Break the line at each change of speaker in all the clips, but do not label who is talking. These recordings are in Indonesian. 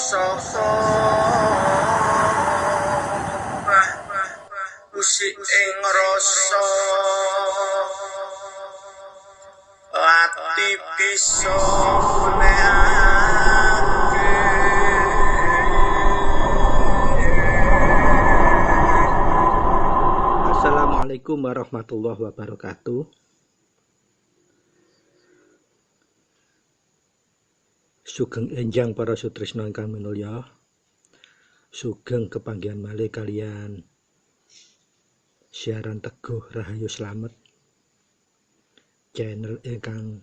saka usik ing rasa ati bisa menehake.
Assalamualaikum warahmatullahi wabarakatuh. Sugeng enjang para sutresna ingkang minulya. Sugeng kepanggihan malih kalian siaran Teguh Rahayu Slamet, channel ingkang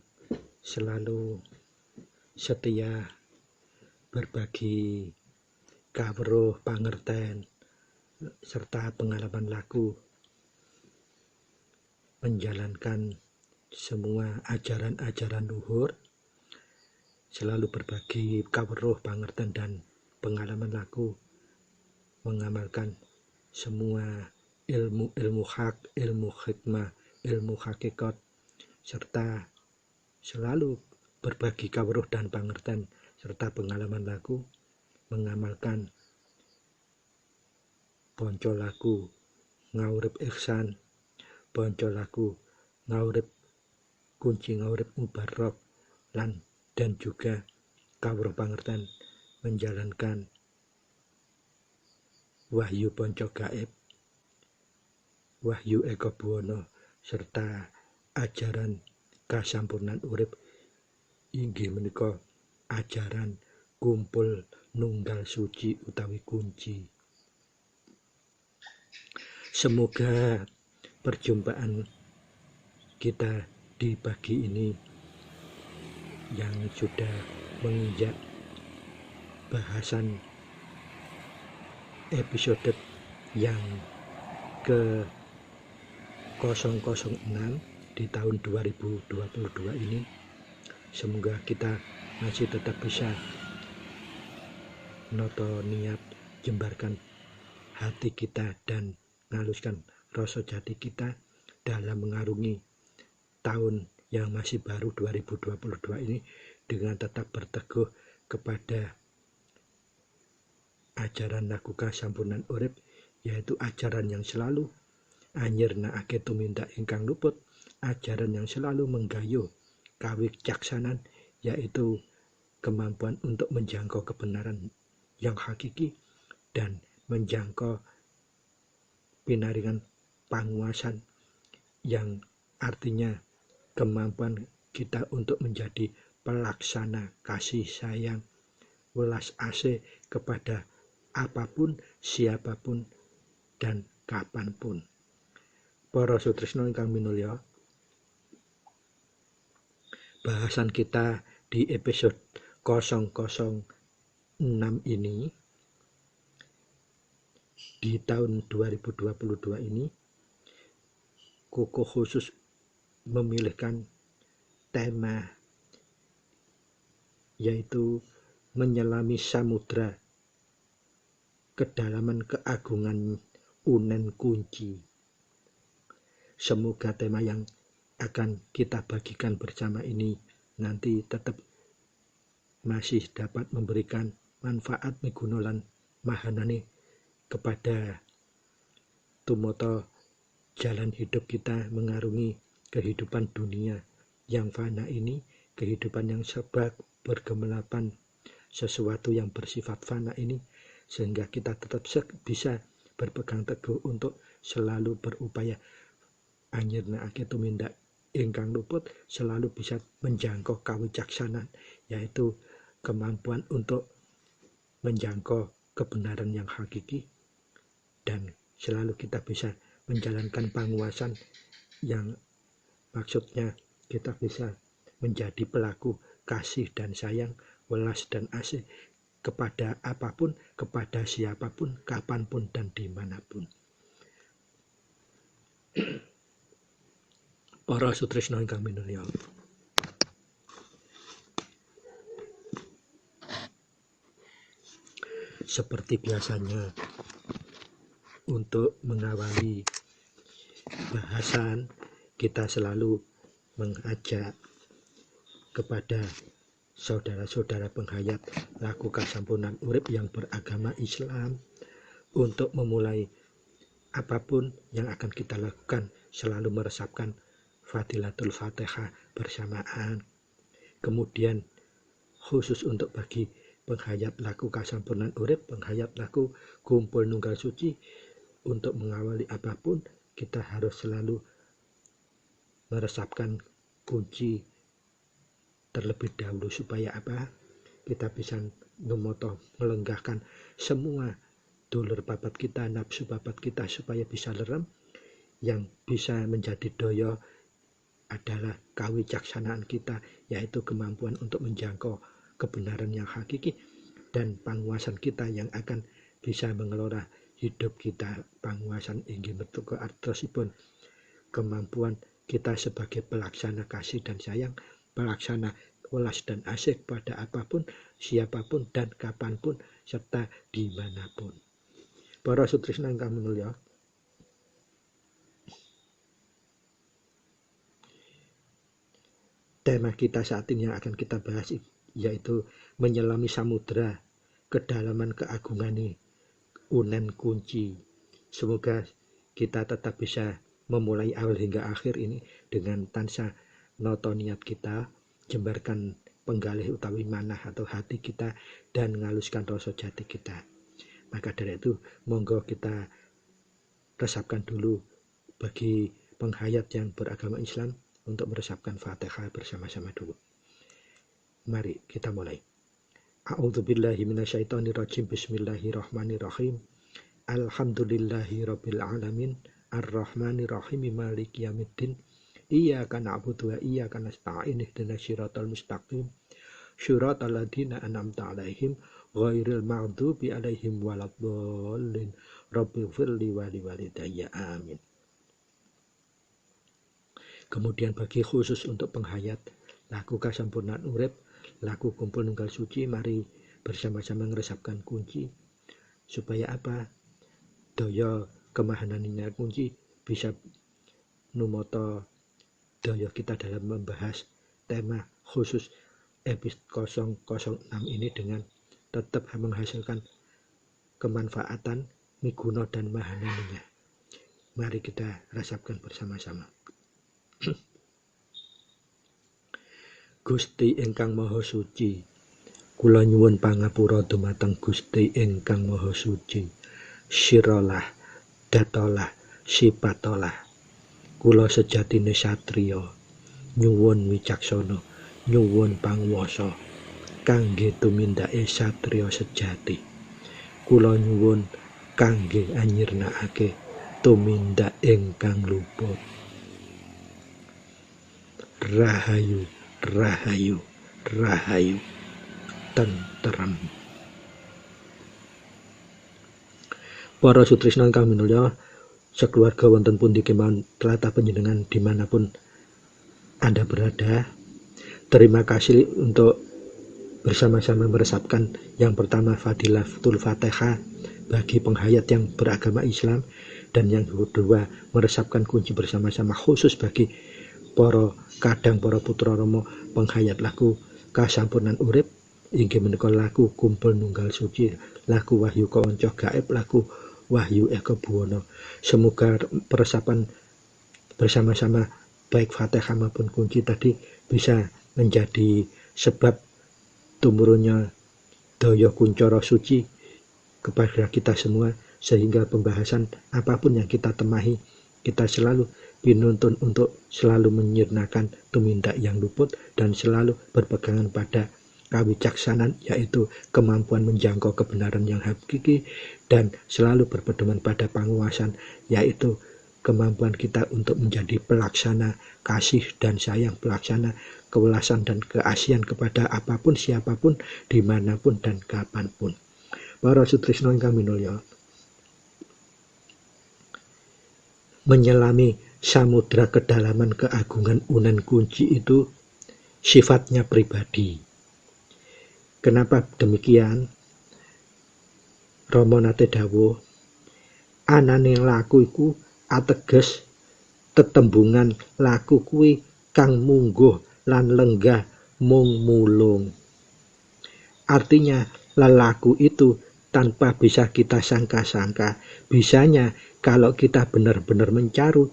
selalu setia berbagi kawruh pangerten serta pengalaman laku menjalankan semua ajaran-ajaran luhur, selalu berbagi kawruh pangerten dan pengalaman laku, mengamalkan semua ilmu hak, ilmu hikmah, ilmu hakikat, serta selalu berbagi kawruh dan pangerten serta pengalaman laku, mengamalkan ponco laku ngaurip ihsan, ponco laku ngaurip kunci ngaurip mubarok, dan juga kawruh pangerten menjalankan wahyu ponco gaib, wahyu eko buwono, serta ajaran kasampurnan urip inggih menika ajaran kumpul nunggal suci utawi kunci. Semoga perjumpaan kita di pagi ini yang sudah menginjak bahasan episode yang ke 006 di tahun 2022 ini, semoga kita masih tetap bisa noto niat jembarkan hati kita dan ngaluskan rasa jati kita dalam mengarungi tahun yang masih baru 2022 ini dengan tetap berteguh kepada ajaran laku kasampurnan urip, yaitu ajaran yang selalu anyirnakake tumindak ingkang luput, ajaran yang selalu menggayuh kawicaksanan, yaitu kemampuan untuk menjangkau kebenaran yang hakiki dan menjangkau pinaringan panguasan yang artinya kemampuan kita untuk menjadi pelaksana kasih sayang welas asih kepada apapun, siapapun, dan kapanpun. Para sutresna ingkang minulya, bahasan kita di episode 006 ini di tahun 2022 ini Koko khusus memilihkan tema yaitu menyelami samudra kedalaman keagungan unen kunci. Semoga tema yang akan kita bagikan bersama ini nanti tetap masih dapat memberikan manfaat migunolan mahanane kepada tumoto jalan hidup kita mengarungi kehidupan dunia yang fana ini, kehidupan yang serba bergelapan, sesuatu yang bersifat fana ini, sehingga kita tetap bisa berpegang teguh untuk selalu berupaya anyirnakake tumindak ingkang luput, selalu bisa menjangkau kawicaksanan, yaitu kemampuan untuk menjangkau kebenaran yang hakiki, dan selalu kita bisa menjalankan panguasan yang maksudnya kita bisa menjadi pelaku kasih dan sayang, welas dan asih kepada apapun, kepada siapapun, kapanpun, dan dimanapun. Para sutresna ingkang minulya, seperti biasanya untuk mengawali bahasan, kita selalu mengajak kepada saudara-saudara penghayat laku kasampunan urip yang beragama Islam untuk memulai apapun yang akan kita lakukan selalu meresapkan Fadilatul Fatihah bersamaan. Kemudian khusus untuk bagi penghayat laku kasampunan urip, penghayat laku kumpul nunggal suci, untuk mengawali apapun kita harus selalu meresapkan kunci terlebih dahulu supaya apa? Kita bisa melenggahkan semua dulur babat kita, nafsu babat kita supaya bisa lerem. Yang bisa menjadi daya adalah kawicaksanaan kita, yaitu kemampuan untuk menjangkau kebenaran yang hakiki, dan panguasan kita yang akan bisa mengelola hidup kita. Panguasan inggih metu artosipun kemampuan kita sebagai pelaksana kasih dan sayang, pelaksana welas dan asih pada apapun, siapapun, dan kapanpun, serta dimanapun. Para sutrisna ingkang minulya, tema kita saat ini yang akan kita bahas yaitu menyelami samudra kedalaman keagungane unen kunci. Semoga kita tetap bisa memulai awal hingga akhir ini dengan tansah noto niat kita, jembarkan penggalih utawi manah atau hati kita, dan ngaluskan rasa jati kita. Maka dari itu monggo kita resapkan dulu bagi penghayat yang beragama Islam untuk meresapkan Fatihah bersama-sama dulu. Mari kita mulai. A'udzubillahi minasyaitonirrajim. Bismillahirrahmanirrahim. Alhamdulillahirabbil alamin. Ar-Rahmanir-Rahim. Maliki yaumiddin. Iyyaka na'budu wa iyyaka nasta'in. Ihdinas siratal mustaqim. Shiratal ladzina an'amta 'alaihim ghairil maghdubi 'alaihim waladdallin. Rabbighfirli wa liwalidayya. Amin. Kemudian bagi khusus untuk penghayat laku kasampurnaan urip, laku kumpul nunggal suci, mari bersama-sama meresapkan kunci supaya apa? Daya kemahanannya kunci bisa numoto daya kita dalam membahas tema khusus episode 006 ini dengan tetap menghasilkan kemanfaatan miguna dan mahananinya. Mari kita resapkan bersama-sama. Gusti ingkang Maha Suci, kula nyuwun pangapura dumateng Gusti ingkang Maha Suci. Siralah, datolah, sipatolah. Kula sejatine satriya, nyuwun wicaksana, nyuwun panguwasa kangge tumindake satriya sejati. Kula nyuwun kangge anyirnakake tumindak ingkang luput. Rahayu, rahayu, rahayu, tentrem. Para sutrisna ingkang minulya, sekeluarga wonten pundi kemawon tlatah panjenengan dimanapun Anda berada, terima kasih untuk bersama-sama meresapkan yang pertama Fadilatul Fatihah bagi penghayat yang beragama Islam, dan yang kedua meresapkan kunci bersama-sama khusus bagi para kadang para putra rama penghayat laku kasampurnan urip inggih menika laku kumpul nunggal suci, laku wahyu kawanca gaib, laku wahyu eka buwana. Semoga peresapan bersama-sama baik Fatihah maupun kunci tadi bisa menjadi sebab tumurunnya daya kuncara suci kepada kita semua, sehingga pembahasan apapun yang kita temahi kita selalu dinuntun untuk selalu menyirnakan tumindak yang luput dan selalu berpegangan pada kawicaksanaan, yaitu kemampuan menjangkau kebenaran yang hakiki, dan selalu berpedoman pada panguasan, yaitu kemampuan kita untuk menjadi pelaksana kasih dan sayang, pelaksana kewelasan dan keasian kepada apapun, siapapun, dimanapun dan kapanpun. Para sutrisna ingkang minulya, menyelami samudra kedalaman keagungan unen kunci itu sifatnya pribadi. Kenapa demikian? Rama nate dawuh, anane laku iku ateges tetembungan laku kuwi kang mungguh lan lenggah mung mulung. Artinya lelaku itu tanpa bisa kita sangka-sangka. Bisanya kalau kita benar-benar mencari,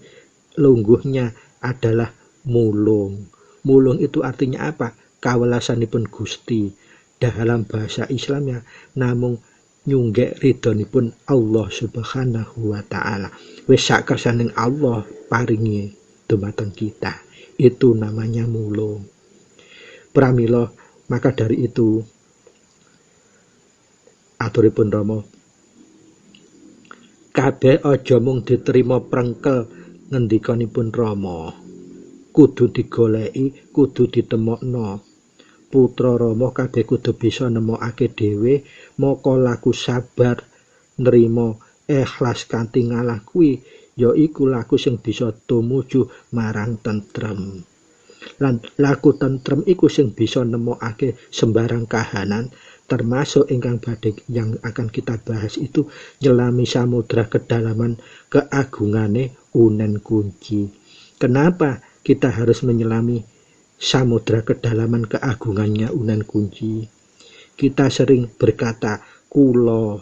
lungguhnya adalah mulung. Mulung itu artinya apa? Kawelasanipun Gusti. Dalam bahasa Islamnya namung nyunggek ridhonipun Allah Subhanahu wa taala. Wis sak kersaning Allah paringi dumateng kita. Itu namanya mulung. Pramila, maka dari itu aturipun Rama, kabeh aja mung diterima prengkel ngendikanipun Rama. Kudu digoleki, kudu ditemokno. Putra Rama kabeh kudu bisa nemokake dhewe, maka laku sabar nrimo ikhlas kanthi ngalah kuwi yaiku laku sing bisa tumuju marang tentrem. Lan laku tentrem iku sing bisa nemokake sembarang kahanan, termasuk ingkang badhe yang akan kita bahas itu nyelami samudra kedalaman keagungane Unen Kunci. Kenapa kita harus menyelami samudra kedalaman keagungannya Unen Kunci? Kita sering berkata kula,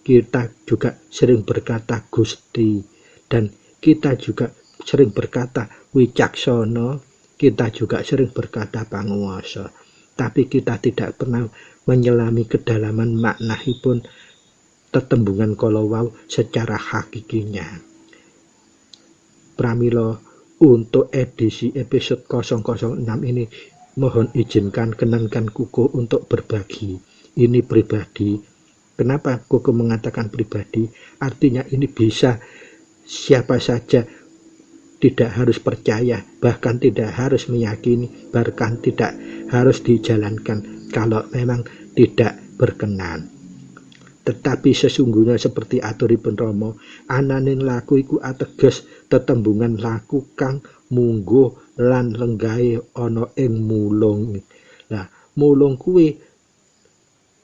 kita juga sering berkata Gusti, dan kita juga sering berkata wicaksana, kita juga sering berkata panguwasa. Tapi kita tidak pernah menyelami kedalaman maknahipun tetembungan kalawau secara hakikinya. Pramila, untuk edisi episode 006 ini mohon izinkan kenankan Kuku untuk berbagi. Ini pribadi. Kenapa Kuku mengatakan pribadi? Artinya ini bisa siapa saja, tidak harus percaya, bahkan tidak harus meyakini, bahkan tidak harus dijalankan kalau memang tidak berkenan. Tetapi sesungguhnya seperti aturipun Rama, ananing laku iku ateges tetembungan laku kang mungguh lan lenggahe ana ing mulung. Lah, mulung kuwi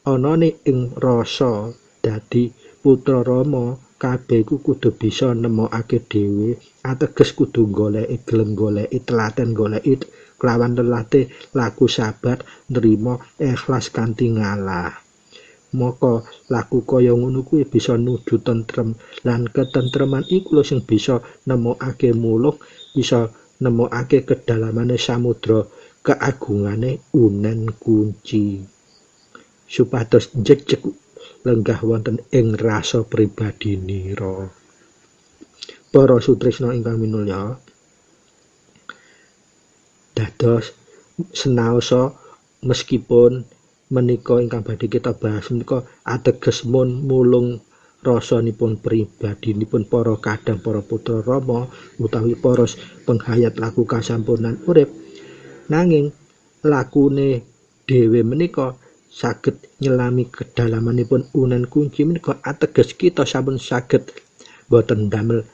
anane ing rasa. Dadi putra Rama kabeh kudu bisa nemokake dhewe, ateges kudu goleki, gelem goleki, telaten goleki kelawan lelate laku sabar nrimo ikhlas kanthi ngalah. Maka laku kaya ngono kuwi bisa nuju tentrem, lan ketentreman iku lho sing bisa nemokake mulung, bisa nemokake kedalamane samudra keagungane Unen Kunci. Supados jejeg lenggah wonten ing rasa pribadinira. Para sutresna ingkang minulya, dados senaosa meskipun menika ingkang badhe kita bahas menika ateges mun mulung rasanipun pribadinipun para kadang para putra Rama utawi para penghayat laku kasampunan urip, nanging lakune dhewe menika saged nyelami kedalamanipun Unen Kunci menika ateges kita sampun saged boten damel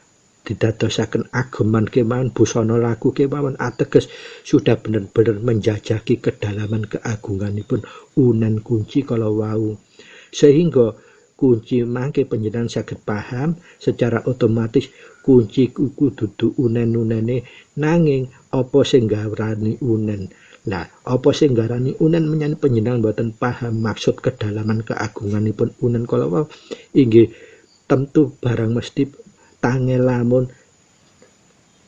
didadosaken ageman kemawon busana laku kemawon, ateges sudah benar-benar menjajaki kedalaman keagunganipun Unen Kunci kalau wau, sehingga kunci mangke panjenengan saged paham secara otomatis kunci kudu dudu unen-unene, nanging apa sing nggarani unen. Lah, apa sing nggarani unen menyang panjenengan boten paham maksud kedalaman keagunganipun Unen kalau wau, inggih tentu barang mesti tangelamun.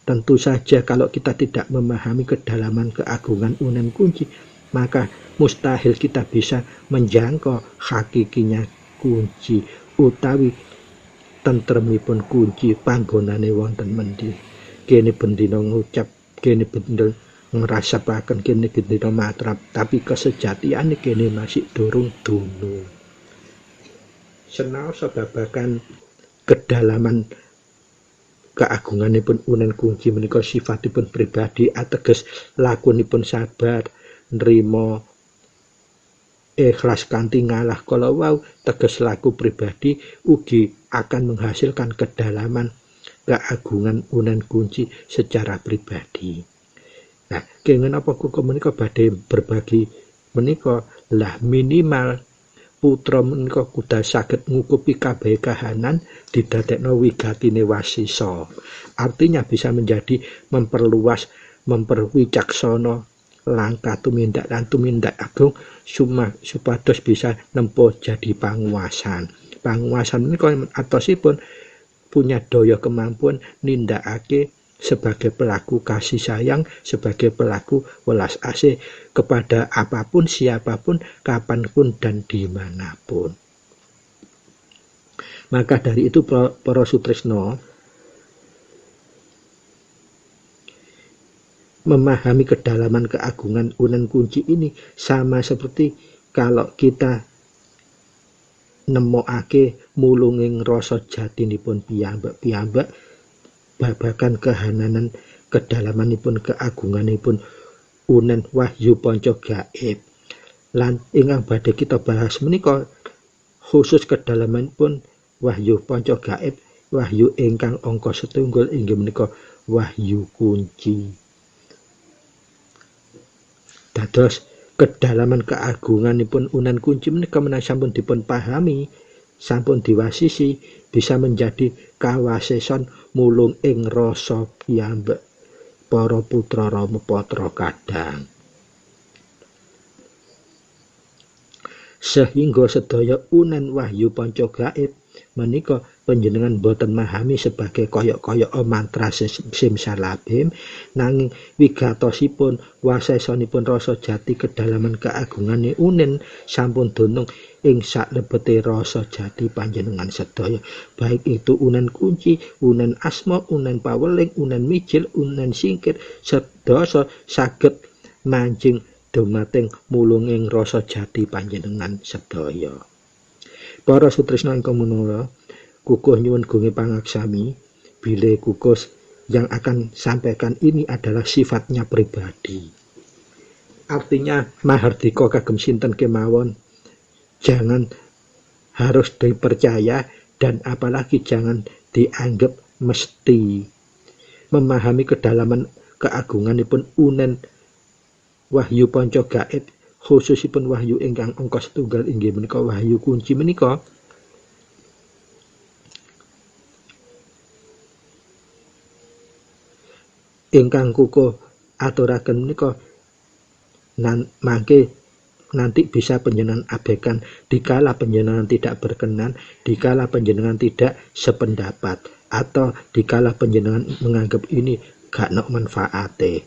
Tentu saja kalau kita tidak memahami kedalaman keagungan Unen Kunci, maka mustahil kita bisa menjangkau hakikinya kunci utawi tentremipun kunci panggonane wonten mendi. Kene bendina ngucap, kene bendina ngrasapaken, kene bendina matrap, tapi kesejatiane kene masih durung dunung. Senaosa babagan kedalaman keagunganipun Unen Kunci menika sifatipun pribadi, ateges lakunipun sabar nrimo ikhlas kanthi ngalah kala wau, teges laku pribadi ugi akan menghasilkan kedalaman keagungan Unen Kunci secara pribadi. Nah, kenging apa kuku menika badhe berbagi menika lah minimal putra menika kudu saged ngukupi kabeh kahanan didadekno wigatine wasisa. Artinya bisa menjadi memperluas, memperwicaksana langkah tumindak lan tumindak agung supados bisa nempuh jadi panguwasan. Panguwasan menika atosipun punya daya kemampuan nindakake sebagai pelaku kasih sayang, sebagai pelaku welas asih kepada apapun, siapapun, kapanpun, dan dimanapun. Maka dari itu para sutresno, memahami kedalaman keagungan Unen Kunci ini sama seperti kalau kita nemokake mulunging rasa jatinipun piyambak babagan kehananan kedalamanipun keagunganipun Unen Wahyu Panca Gaib. Lan ingkang badhe kita bahas menika khusus kedalamanipun Wahyu Panca Gaib, wahyu ingkang angka setunggal inggih menika Wahyu Kunci. Dados kedalaman keagunganipun Unen Kunci menika menawi sampun dipun pahami, sampun diwasisi, bisa menjadi kawasesan mulung ing rasa piyambak para putra Rama Patra kadang. Sehingga sedaya Unen Wahyu Panca Gaib menika panjenengan boten memahami sebagai koyok-koyok mantra simsalabim, nanging wigatosipun wasesanipun rasa jati kedalaman keagungane Unen sampun dunung ing salebete rasa jati panjenengan sedaya, baik itu Unen Kunci, Unen Asma, Unen Paweling, Unen Mijil, Unen Singkir, sedasa saged mancing dumateng mulunging rasa jati panjenengan sedaya. Para sutresna ingkang menawa, kukuh nyuwun gunge pangaksami bilih kukuh yang akan sampaikan ini adalah sifatnya pribadi. Artinya mahardika kagem sinten kemawon, jangan harus dipercaya dan apalagi jangan dianggap mesti. Memahami kedalaman keagunganipun Unen Wahyu Panca Gaib, khususipun wahyu ingkang angka setunggal inggih menika Wahyu Kunci menika, ingkang kukuh aturaken menika mangke nanti bisa panjenengan abaikan dikala panjenengan tidak berkenan, dikala panjenengan tidak sependapat, atau dikala panjenengan menganggap ini gak nok manfaate.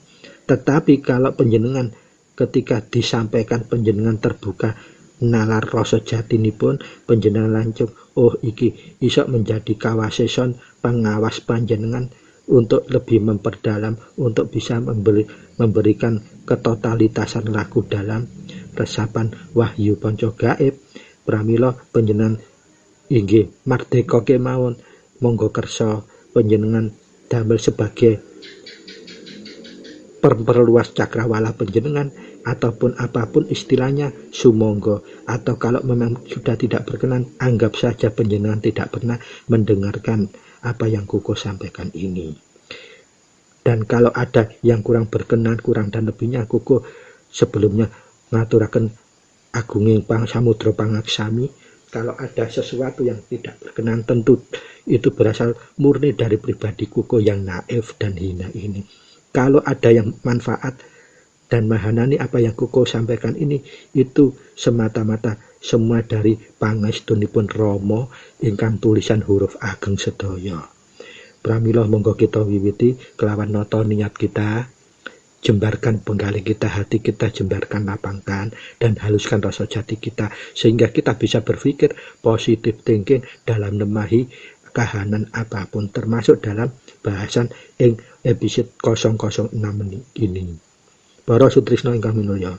Tetapi kalau panjenengan ketika disampaikan panjenengan terbuka nalar rasa jatinipun, panjenengan lancung, oh iki iso menjadi kawasesan pengawas panjenengan untuk lebih memperdalam, untuk bisa memberikan ketotalitasan laku dalam resapan Wahyu Panca Gaib. Pramila panjenengan inggih mardeka kemawon, monggo kersa panjenengan damel sebagai perluas cakrawala panjenengan, ataupun apapun istilahnya sumonggo, atau kalau memang sudah tidak berkenan, anggap saja panjenengan tidak pernah mendengarkan apa yang kukuh sampaikan ini. Dan kalau ada yang kurang berkenan, kurang dan lebihnya, kukuh sebelumnya ngaturaken agunging samudra pangaksami. Kalau ada sesuatu yang tidak berkenan, tentu itu berasal murni dari pribadi kukuh yang naif dan hina ini. Kalau ada yang manfaat dan mahanani apa yang kukuh sampaikan ini, itu semata-mata semua dari pangestunipun Rama ingkang tulisan huruf ageng sedaya. Pramila monggo kita wiwiti kelawan nata niat kita, jembarkan penggali kita, hati kita jembarkan, lapangkan dan haluskan rasa jati kita, sehingga kita bisa berpikir positive thinking dalam nemahi kahanan apapun, termasuk dalam bahasan ing episode 006 ini. Para sutrisna ingkang minulya,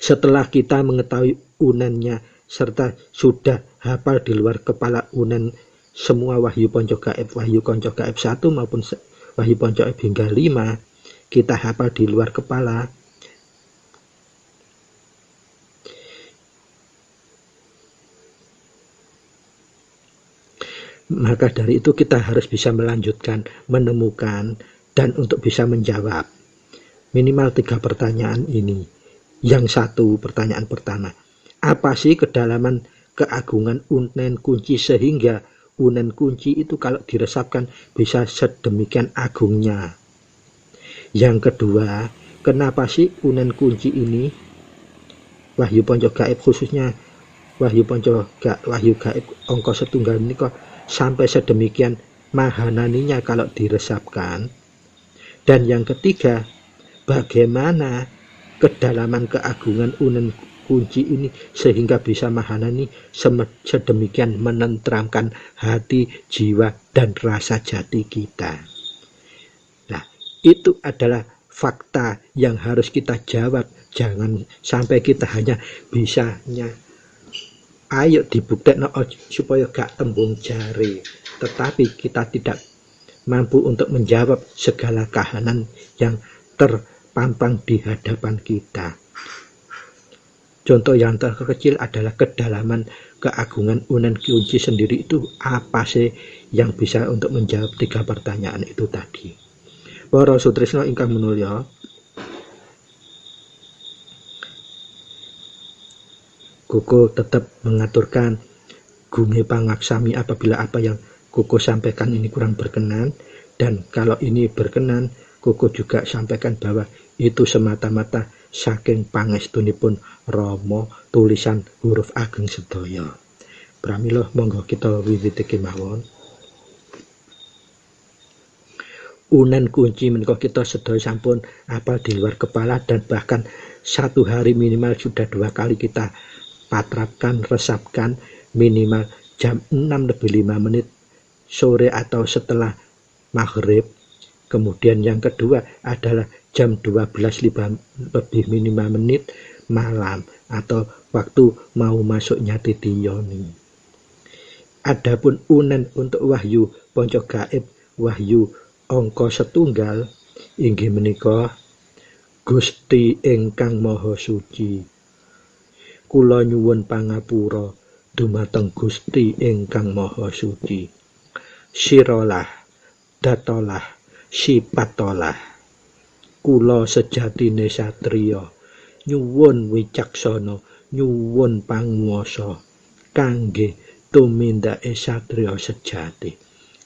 setelah kita mengetahui unennya serta sudah hafal di luar kepala unen semua Wahyu Panca Gaib, Wahyu Panca Gaib 1 maupun Wahyu Panca Gaib hingga 5, kita hafal di luar kepala, maka dari itu kita harus bisa melanjutkan, menemukan, dan untuk bisa menjawab minimal 3 pertanyaan ini. Yang satu, pertanyaan pertama, apa sih kedalaman keagungan Unen Kunci sehingga Unen Kunci itu kalau diresapkan bisa sedemikian agungnya? Yang kedua, kenapa sih unen kunci ini, wahyu ponco gaib khususnya wahyu gaib angka setunggal ini kok sampai sedemikian mahananinya kalau diresapkan. Dan yang ketiga, bagaimana kedalaman keagungan unen kunci ini sehingga bisa mahanani sedemikian menenteramkan hati, jiwa, dan rasa jati kita. Nah, itu adalah fakta yang harus kita jawab. Jangan sampai kita hanya bisanya ayo dibuktikan supaya gak tembung jari, tetapi kita tidak mampu untuk menjawab segala kahanan yang terpampang di hadapan kita. Contoh yang terkecil adalah kedalaman keagungan unen kunci sendiri itu apa sih yang bisa untuk menjawab 3 pertanyaan itu tadi. Para sutresna ingkang minulya, Koko tetap mengaturkan gunge pangaksami apabila apa yang Koko sampaikan ini kurang berkenan, dan kalau ini berkenan, Koko juga sampaikan bahwa itu semata-mata saking pangestunipun Rama tulisan huruf ageng sedaya. Pramila monggo kita wiwiti mawon. Unen kunci menika kita sedaya sampun apal di luar kepala, dan bahkan 1 hari minimal sudah 2 kali kita patrapkan, resapkan minimal jam 6:05 sore atau setelah maghrib. Kemudian yang kedua adalah jam 12:05 malam atau waktu mau masuknya titi yoni. Adapun unen untuk wahyu ponco gaib, wahyu angka setunggal, inggih menika Gusti ingkang Maha Suci. Kula nyuwun pangapura dumateng Gusti ingkang Maha Suci. Sirolah, datolah, sipatolah. Kula sejatine satriya nyuwun wicaksana, nyuwun panguwasa kangge tumindake satriya sejati.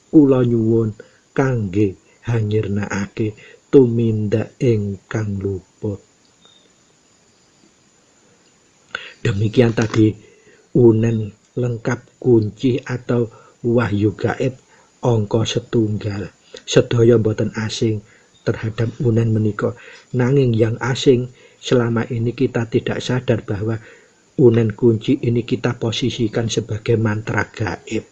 Kula nyuwun kangge hanyirnakake tumindak ingkang luput. Demikian tadi unen lengkap kunci atau wahyu gaib angka setunggal. Sedaya boten asing terhadap unen menika, nanging yang asing selama ini kita tidak sadar bahwa unen kunci ini kita posisikan sebagai mantra gaib,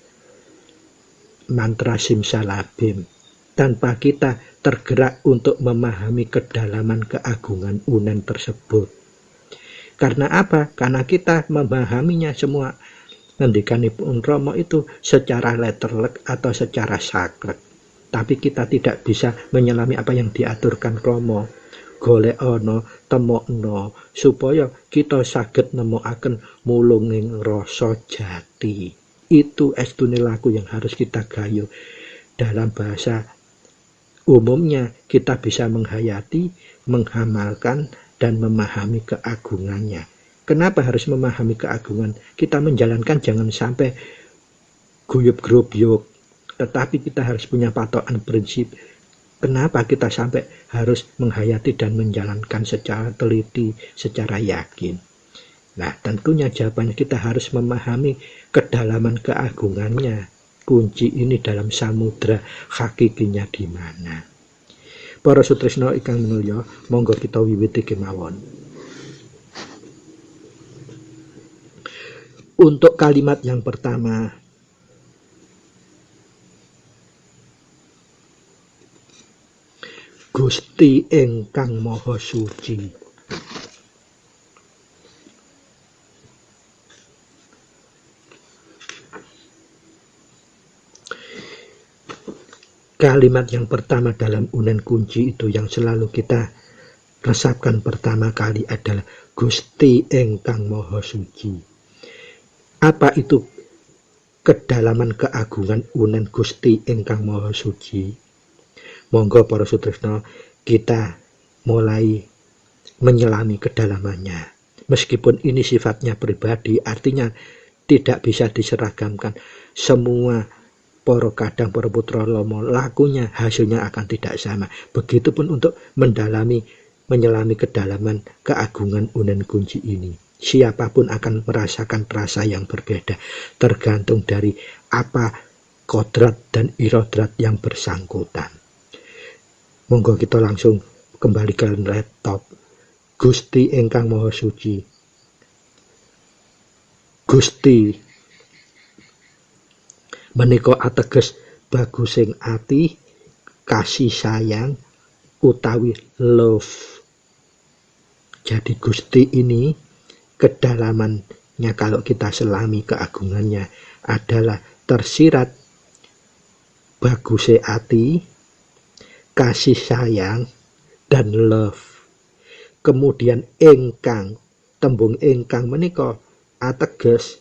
mantra simsalabim, tanpa kita tergerak untuk memahami kedalaman keagungan unen tersebut. Karena apa? Karena kita memahaminya semua ngendikanipun Rama itu secara letterlek atau secara saklek, tapi kita tidak bisa menyelami apa yang diaturkan Rama. Golekana, temokno supaya kita saged nemokaken mulunging rasa jati. Itu estune laku yang harus kita gayuh. Dalam bahasa umumnya kita bisa menghayati, menghamalkan, dan memahami keagungannya. Kenapa harus memahami keagungan? Kita menjalankan jangan sampai guyub-gerubyuk, tetapi kita harus punya patokan prinsip. Kenapa kita sampai harus menghayati dan menjalankan secara teliti, secara yakin? Nah, tentunya jawabannya kita harus memahami kedalaman keagungannya. Kunci ini dalam samudra hakikinya di mana? Para sutresna ingkang minulya, monggo kita wiwiti kemawon. Untuk kalimat yang pertama, Gusti ingkang Maha Suci. Kalimat yang pertama dalam unen kunci itu yang selalu kita resapkan pertama kali adalah Gusti ingkang Maha Suci. Apa itu kedalaman keagungan unen Gusti ingkang Maha Suci? Monggo para sutresna kita mulai menyelami kedalamannya. Meskipun ini sifatnya pribadi, artinya tidak bisa diseragamkan. Semua para kadang, para putra lomo, lakunya, hasilnya akan tidak sama. Begitupun untuk mendalami menyelami kedalaman keagungan unen kunci ini. Siapapun akan merasakan rasa yang berbeda, tergantung dari apa kodrat dan irodrat yang bersangkutan. Monggo kita langsung kembali ke laptop. Gusti ingkang Maha Suci, Gusti menika ateges bagusing ati, kasih sayang utawi love. Jadi Gusti ini kedalamannya kalau kita selami keagungannya adalah tersirat baguse ati, kasih sayang, dan love. Kemudian ingkang, tembung ingkang menika ateges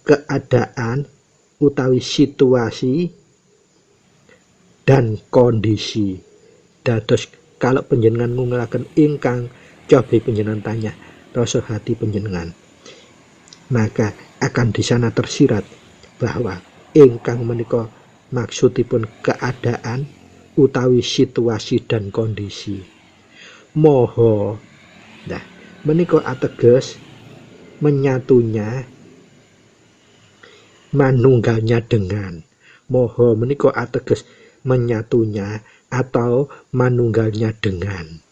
keadaan utawi situasi dan kondisi. Dados kalau panjenengan ngungelaken ingkang, coba panjenengan tanya rasa hati panjenengan, maka akan di sana tersirat bahwa ingkang menika maksudipun keadaan utawi situasi dan kondisi. Moho, nah menika ateges menyatunya, manunggalnya dengan. Moho menika ateges menyatunya atau manunggalnya dengan.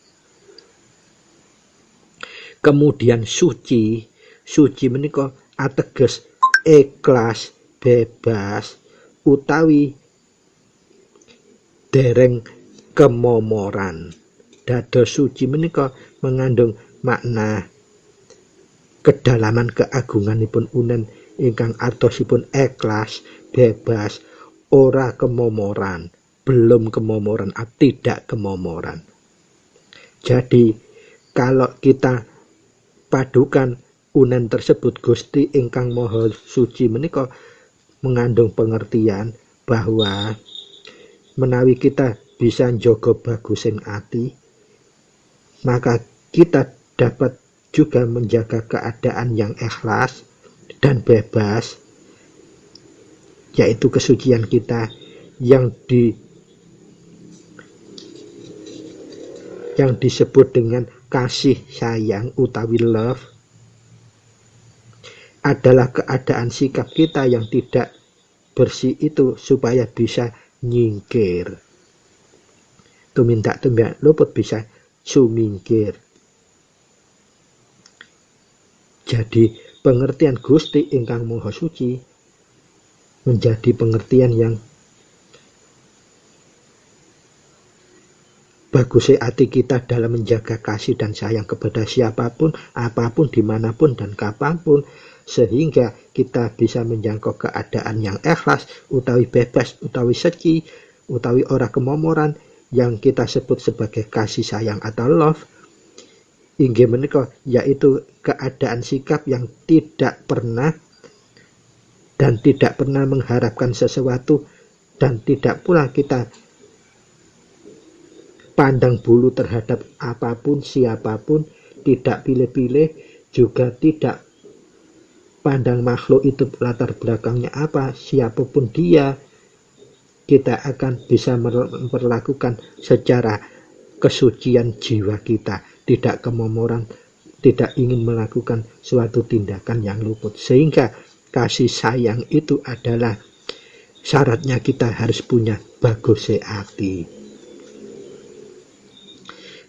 Kemudian suci, suci menika ateges ikhlas, bebas utawi dereng kemomoran. Dados suci menika mengandung makna kedalaman keagunganipun unen ingkang artosipun ikhlas, bebas, ora kemomoran, belum kemomoran, tidak kemomoran. Jadi kalau kita padukan unen tersebut, Gusti ingkang Maha Suci menika mengandung pengertian bahwa menawi kita bisa njaga bagusing ati, maka kita dapat juga menjaga keadaan yang ikhlas dan bebas, yaitu kesucian kita yang disebut dengan kasih sayang utawi love, adalah keadaan sikap kita yang tidak bersih itu supaya bisa nyingkir. Tumindak luput bisa sumingkir. Jadi pengertian Gusti ingkang Maha Suci menjadi pengertian yang bagusnya hati kita dalam menjaga kasih dan sayang kepada siapapun, apapun, dimanapun, dan kapanpun, sehingga kita bisa menjangkau keadaan yang ikhlas, utawi bebas, utawi seci, utawi ora kemomoran, yang kita sebut sebagai kasih sayang atau love. Inggih menika yaitu keadaan sikap yang tidak pernah mengharapkan sesuatu, dan tidak pula kita pandang bulu terhadap apapun, siapapun, tidak pilih-pilih, juga tidak pandang makhluk itu latar belakangnya apa, siapapun dia, kita akan bisa memperlakukan secara kesucian jiwa kita, tidak kemomoran, tidak ingin melakukan suatu tindakan yang luput. Sehingga kasih sayang itu adalah syaratnya kita harus punya baguse ati.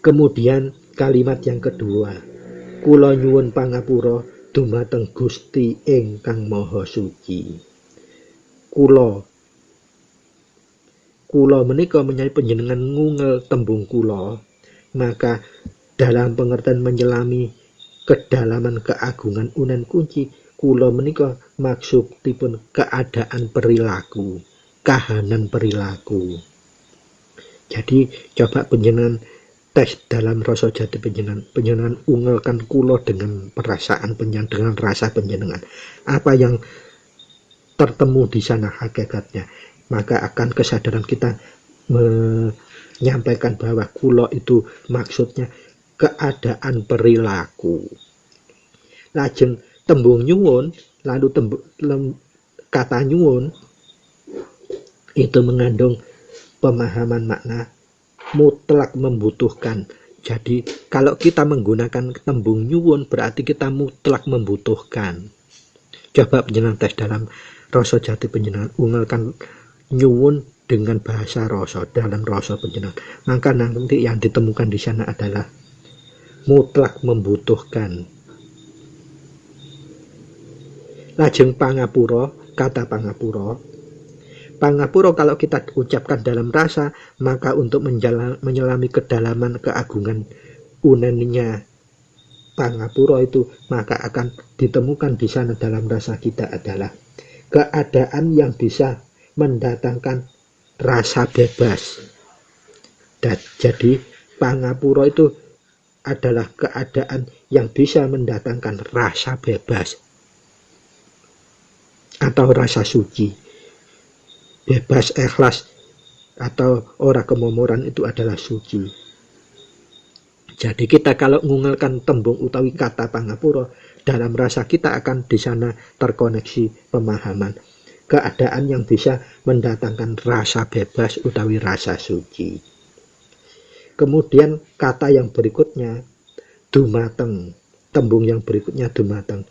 Kemudian kalimat yang kedua, kula nyuwun pangapura dumateng Gusti ingkang Maha Suci. Kula menika menyai panjenengan ngungel tembung kula, maka dalam pengertian menyelami kedalaman keagungan unen kunci, kula menika maksudipun keadaan perilaku, kahanan perilaku. Jadi coba panjenengan tes dalam rasa jati panjenengan ungelkan kula dengan perasaan panjenengan, dengan rasa panjenengan. Apa yang tertemu di sana hakikatnya, maka akan kesadaran kita menyampaikan bahwa kula itu maksudnya keadaan perilaku. Lajeng tembung nyuwun, lalu kata nyuwun itu mengandung pemahaman makna mutlak membutuhkan, Jadi kalau kita menggunakan tembung nyuwun berarti kita mutlak membutuhkan. Coba panjenengan tes dalam rasa jati panjenengan ungelkan nyuwun dengan bahasa rasa dalam rasa panjenengan. Maka nanti yang ditemukan di sana adalah mutlak membutuhkan. Lajeng pangapura, kata pangapura. Pangapura kalau kita ucapkan dalam rasa, maka untuk menyelami kedalaman keagungan unennya pangapura itu, maka akan ditemukan di sana dalam rasa kita adalah keadaan yang bisa mendatangkan rasa bebas. Dan jadi pangapura itu adalah keadaan yang bisa mendatangkan rasa bebas atau rasa suci. Bebas, ikhlas, atau ora kemomoran itu adalah suci. Jadi kita kalau mengungalkan tembung utawi kata pangapura, dalam rasa kita akan di sana terkoneksi pemahaman keadaan yang bisa mendatangkan rasa bebas utawi rasa suci. Kemudian kata yang berikutnya dumateng, tembung yang berikutnya dumateng.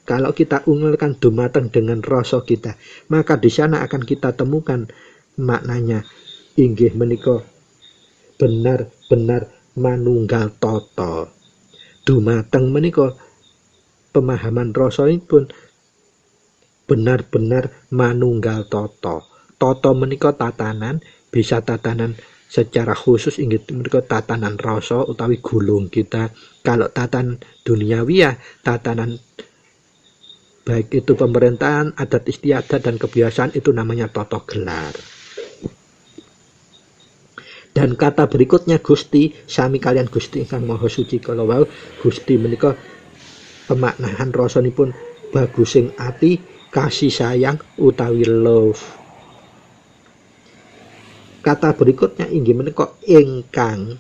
Kalau kita ungalkan dumateng dengan rasa kita, maka di sana akan kita temukan maknanya inggih menika benar-benar manunggal tata. Dumateng menika pemahaman rasanipun benar-benar manunggal tata. Tata menika tatanan, bisa tatanan secara khusus inggih menika tatanan rasa utawi gulung kita. Kalau tatanan duniawiyah, tatanan baik itu pemerintahan, adat istiadat, dan kebiasaan itu namanya tata gelar. Dan kata berikutnya Gusti, sami kalian Gusti ingkang Maha Suci kala wau. Gusti menika pemaknahan rasanipun bagusing ati, kasih sayang utawi love. Kata berikutnya inggih menika ingkang,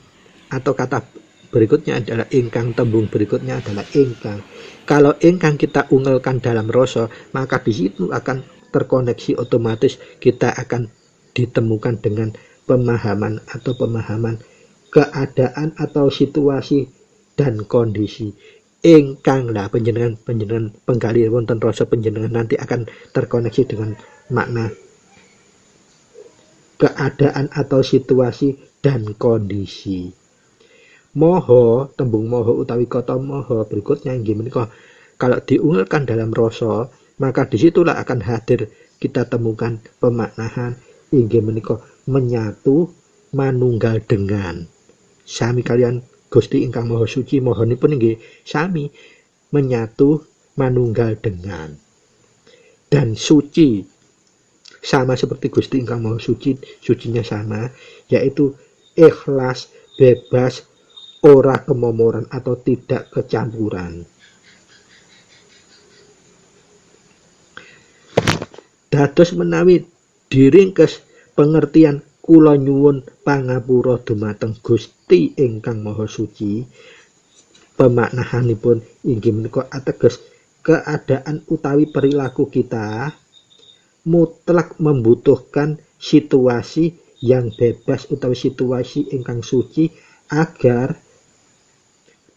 atau kata berikutnya adalah ingkang, tembung berikutnya adalah ingkang. Kalau ingkang kita ungelkan dalam rasa, maka di situ akan terkoneksi otomatis, kita akan ditemukan dengan pemahaman keadaan atau situasi dan kondisi. Ingkang lah panjenengan penggali wonten rasa panjenengan nanti akan terkoneksi dengan makna keadaan atau situasi dan kondisi. Moho, tembung moho utawi kata moho berikutnya inggih menika kalau diungalkan dalam rasa, maka disitulah akan hadir kita temukan pemaknahan inggih menika menyatu manunggal dengan. Sami kalian Gusti ingkang Maha Suci, mohonipun inggih sami menyatu manunggal dengan. Dan suci sama seperti Gusti ingkang Maha Suci, sucinya sama, yaitu ikhlas, bebas, ora kemomoran atau tidak kecampuran. Dados menawi diringkes pengertian kula nyuwun pangapura dumateng Gusti ingkang Maha Suci, pemaknahanipun inggih menika ateges keadaan utawi perilaku kita mutlak membutuhkan situasi yang bebas utawi situasi ingkang suci agar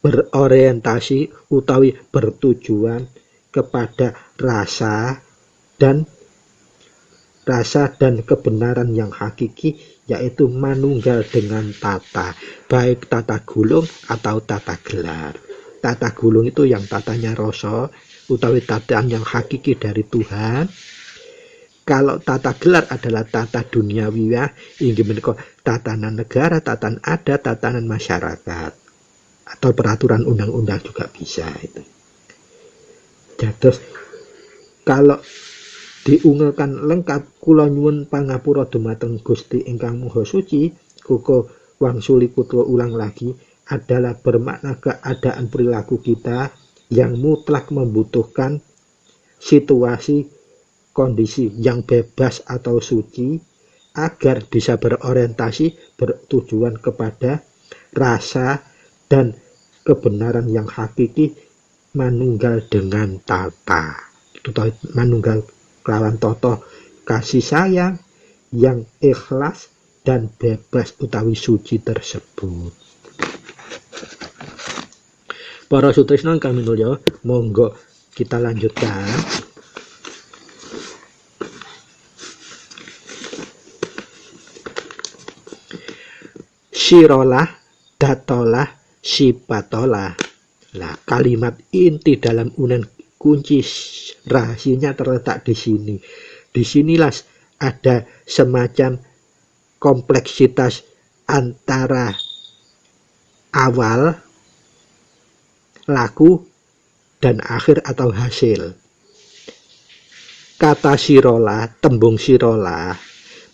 berorientasi utawi bertujuan kepada rasa dan kebenaran yang hakiki, yaitu manunggal dengan tata, baik tata gulung atau tata gelar. Tata gulung itu yang tatanya rasa utawi tataan yang hakiki dari Tuhan. Kalau tata gelar adalah tata duniawiyah, inggih menika tatanan negara, tatanan adat, tatanan masyarakat, atau peraturan undang-undang juga bisa itu. Dados kalau diungelkan lengkap kula nyuwun pangapura dumateng Gusti ingkang Maha Suci, kuko wangsuli kutwa ulang lagi, adalah bermakna keadaan perilaku kita yang mutlak membutuhkan situasi kondisi yang bebas atau suci agar bisa berorientasi bertujuan kepada rasa dan kebenaran yang hakiki manunggal dengan tata. Itu manunggal kelawan tata kasih sayang yang ikhlas dan bebas utawi suci tersebut. Para sutresna kang minulya, monggo kita lanjutkan. Sirolah, datolah, sipatolah. Nah, kalimat inti dalam unen kunci rahasianya terletak di sini. Disinilah ada semacam kompleksitas antara awal, laku, dan akhir atau hasil. Kata sirolah, tembung sirolah,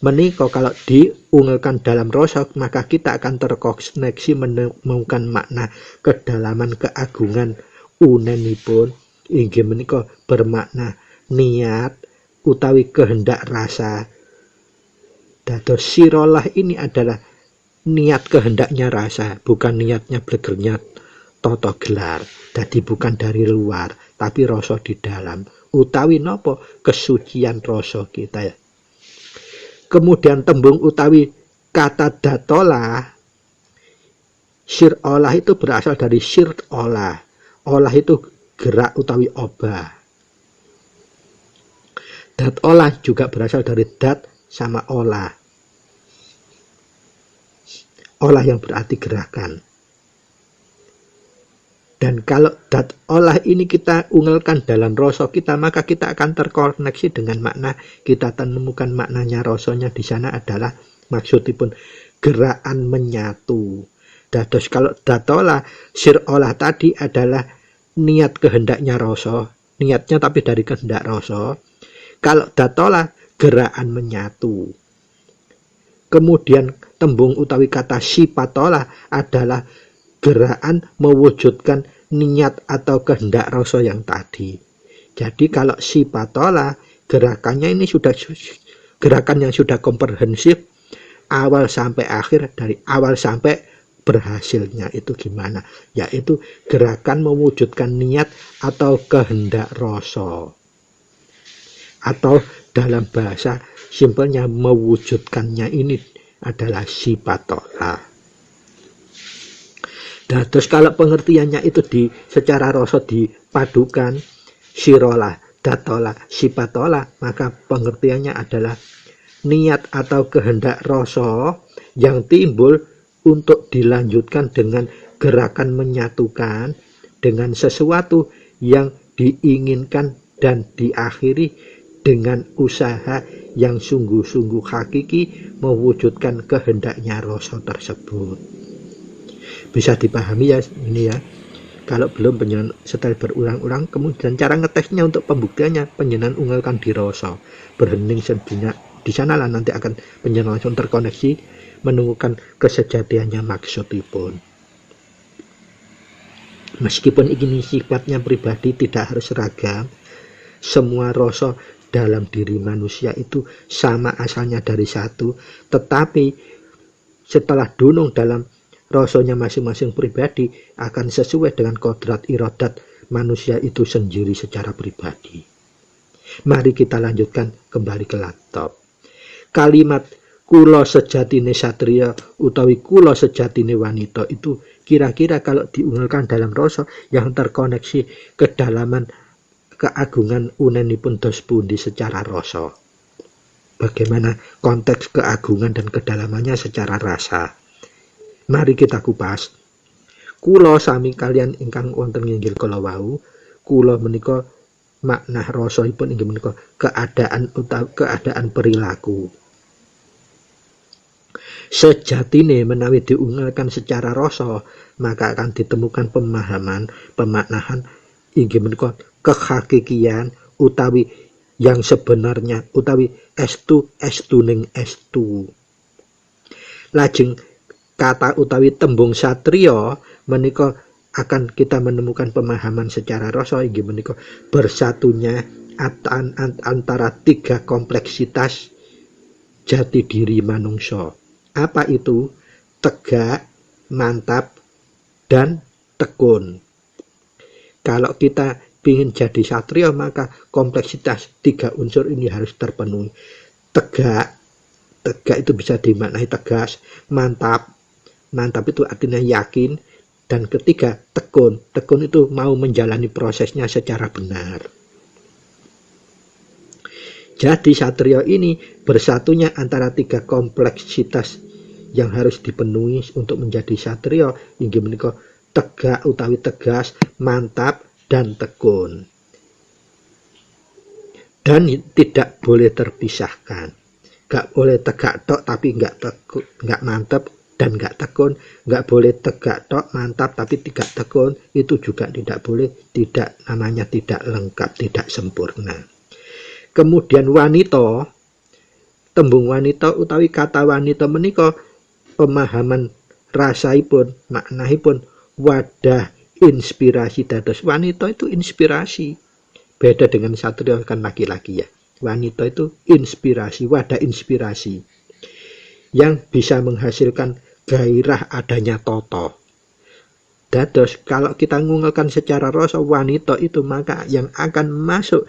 menika kalau diungelkan dalam rasa, maka kita akan terkoneksi menemukan makna kedalaman keagungan unenipun, inggih menika bermakna niat utawi kehendak rasa. Dados sirolah ini adalah niat kehendaknya rasa, bukan niatnya blegernyat toto gelar. Jadi bukan dari luar, tapi rasa di dalam. Utawi nopo kesucian rasa kita ya. Kemudian tembung utawi kata datolah, sirolah itu berasal dari sirolah. Olah itu gerak utawi obah. Datolah juga berasal dari dat sama olah. Olah yang berarti gerakan. Dan kalau dat olah ini kita ungelkan dalam rasa kita, maka kita akan terkoneksi dengan makna. Kita temukan maknanya rasanya di sana adalah maksudipun gerakan menyatu. Dados kalau dat olah, sir olah tadi adalah niat kehendaknya rasa, niatnya tapi dari kehendak rasa. Kalau dat olah, gerakan menyatu. Kemudian tembung utawi kata sipatolah adalah gerakan mewujudkan niat atau kehendak rasa yang tadi. Jadi kalau sipatolah, gerakannya ini sudah gerakan yang sudah komprehensif, awal sampai akhir, dari awal sampai berhasilnya itu gimana? Yaitu gerakan mewujudkan niat atau kehendak rasa. Atau dalam bahasa simpelnya mewujudkannya ini adalah sipatolah. Nah, terus kalau pengertiannya itu secara rasa dipadukan sirolah, datolah, sipatolah, maka pengertiannya adalah niat atau kehendak rasa yang timbul untuk dilanjutkan dengan gerakan menyatukan dengan sesuatu yang diinginkan dan diakhiri dengan usaha yang sungguh-sungguh hakiki mewujudkan kehendaknya rasa tersebut. Bisa dipahami ya ini ya. Kalau belum penjenengan setelah berulang-ulang, kemudian cara ngetesnya untuk pembuktiannya penjenengan ungelkan di rasa, berhening sejenak. Di sanalah nanti akan penjenengan langsung terkoneksi menemukan kesejatiannya maksudipun. Meskipun ini sifatnya pribadi, tidak harus seragam. Semua rasa dalam diri manusia itu sama asalnya dari satu, tetapi setelah dunung dalam rasanya masing-masing pribadi akan sesuai dengan kodrat iradat manusia itu sendiri secara pribadi. Mari kita lanjutkan kembali ke laptop. Kalimat kula sejatine satria utawi kula sejatine wanita itu kira-kira kalau diunggulkan dalam rasa yang terkoneksi kedalaman keagungan unenipun dos pundi secara rasa. Bagaimana konteks keagungan dan kedalamannya secara rasa. Mari kita kupas. Kula sami kalian ingkang wonten nginggil kala wau, kula menika makna rasaipun inggih menika keadaan perilaku. Sejatine menawi diungalkan secara rasa, maka akan ditemukan pemaknaan inggih menika kehakikian utawi yang sebenarnya utawi estuning estu. Lajeng kata utawi tembung satria menika akan kita menemukan pemahaman secara rasa inggih menika bersatunya antara tiga kompleksitas jati diri manungsa. Apa itu? Tegak, mantap, dan tekun. Kalau kita ingin jadi satria, maka kompleksitas tiga unsur ini harus terpenuhi. Tegak itu bisa dimaknai tegas. Mantap itu artinya yakin. Dan ketiga, tekun. Tekun itu mau menjalani prosesnya secara benar. Jadi satrio ini bersatunya antara 3 kompleksitas yang harus dipenuhi untuk menjadi satrio, inggih menika tegak utawi tegas, mantap dan tekun. Dan tidak boleh terpisahkan. Gak boleh tegak tok tapi nggak mantap dan nggak tekun. Nggak boleh tegak tok mantap tapi tidak tekun. Itu juga tidak boleh. Tidak, namanya tidak lengkap, tidak sempurna. Kemudian wanita, tembung wanita utawi kata wanita menika pemahaman rasaipun, maknahipun wadah inspirasi dados wanita itu inspirasi. Beda dengan satrio kan laki-laki ya. Wanita itu inspirasi, wadah inspirasi yang bisa menghasilkan gairah adanya toto. Dados kalau kita ngungelkan secara rasa wanita itu, maka yang akan masuk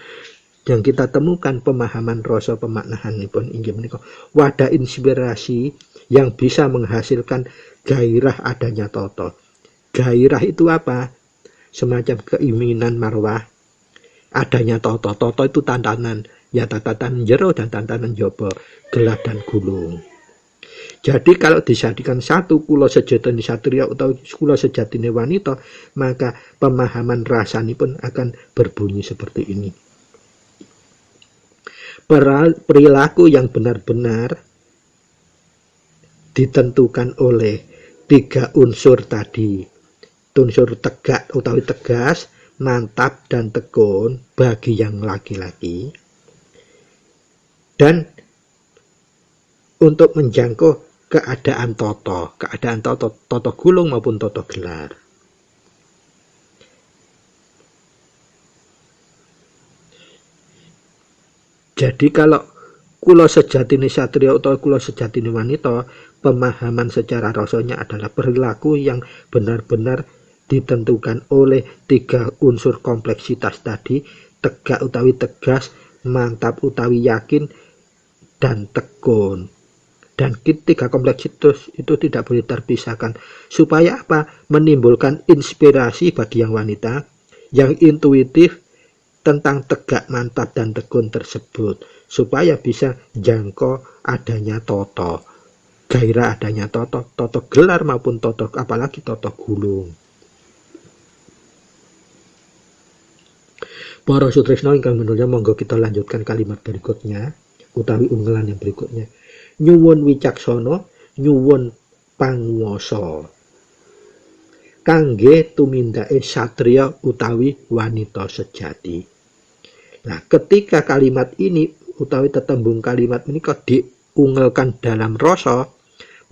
yang kita temukan pemahaman rasa pemaknaanipun inggih menika wadah inspirasi yang bisa menghasilkan gairah adanya toto. Gairah itu apa? Semacam keinginan marwah adanya toto. Toto itu tantangan, ya tatanan jero dan tantangan jobo, gelah dan gulung. Jadi kalau disadikan satu kula sejatine satria atau kula sejatine wanita, maka pemahaman rasanipun akan berbunyi seperti ini. Perilaku yang benar-benar ditentukan oleh 3 unsur tadi. Unsur tegak utawi tegas, mantap dan tekun bagi yang laki-laki. Dan untuk menjangkau keadaan toto gulung maupun toto gelar. Jadi kalau kula sejatine satria atau kula sejatine wanita, pemahaman secara rasanya adalah perilaku yang benar-benar ditentukan oleh 3 unsur kompleksitas tadi, tegak utawi tegas, mantap utawi yakin, dan tekun. Dan 3 kompleksitas itu tidak boleh terpisahkan. Supaya apa? Menimbulkan inspirasi bagi yang wanita yang intuitif tentang tegak, mantap, dan tekun tersebut, supaya bisa jangkau adanya toto, gairah adanya toto gelar maupun toto, apalagi toto gulung. Para sutresna ingkang minulya, monggo kita lanjutkan kalimat berikutnya utawi unggelan yang berikutnya. Nyuwun wicaksana, nyuwun panguwasa kangge tumindake satriya utawi wanita sejati. Nah, ketika kalimat ini utawi tetembung kalimat ini diungelkan dalam rasa,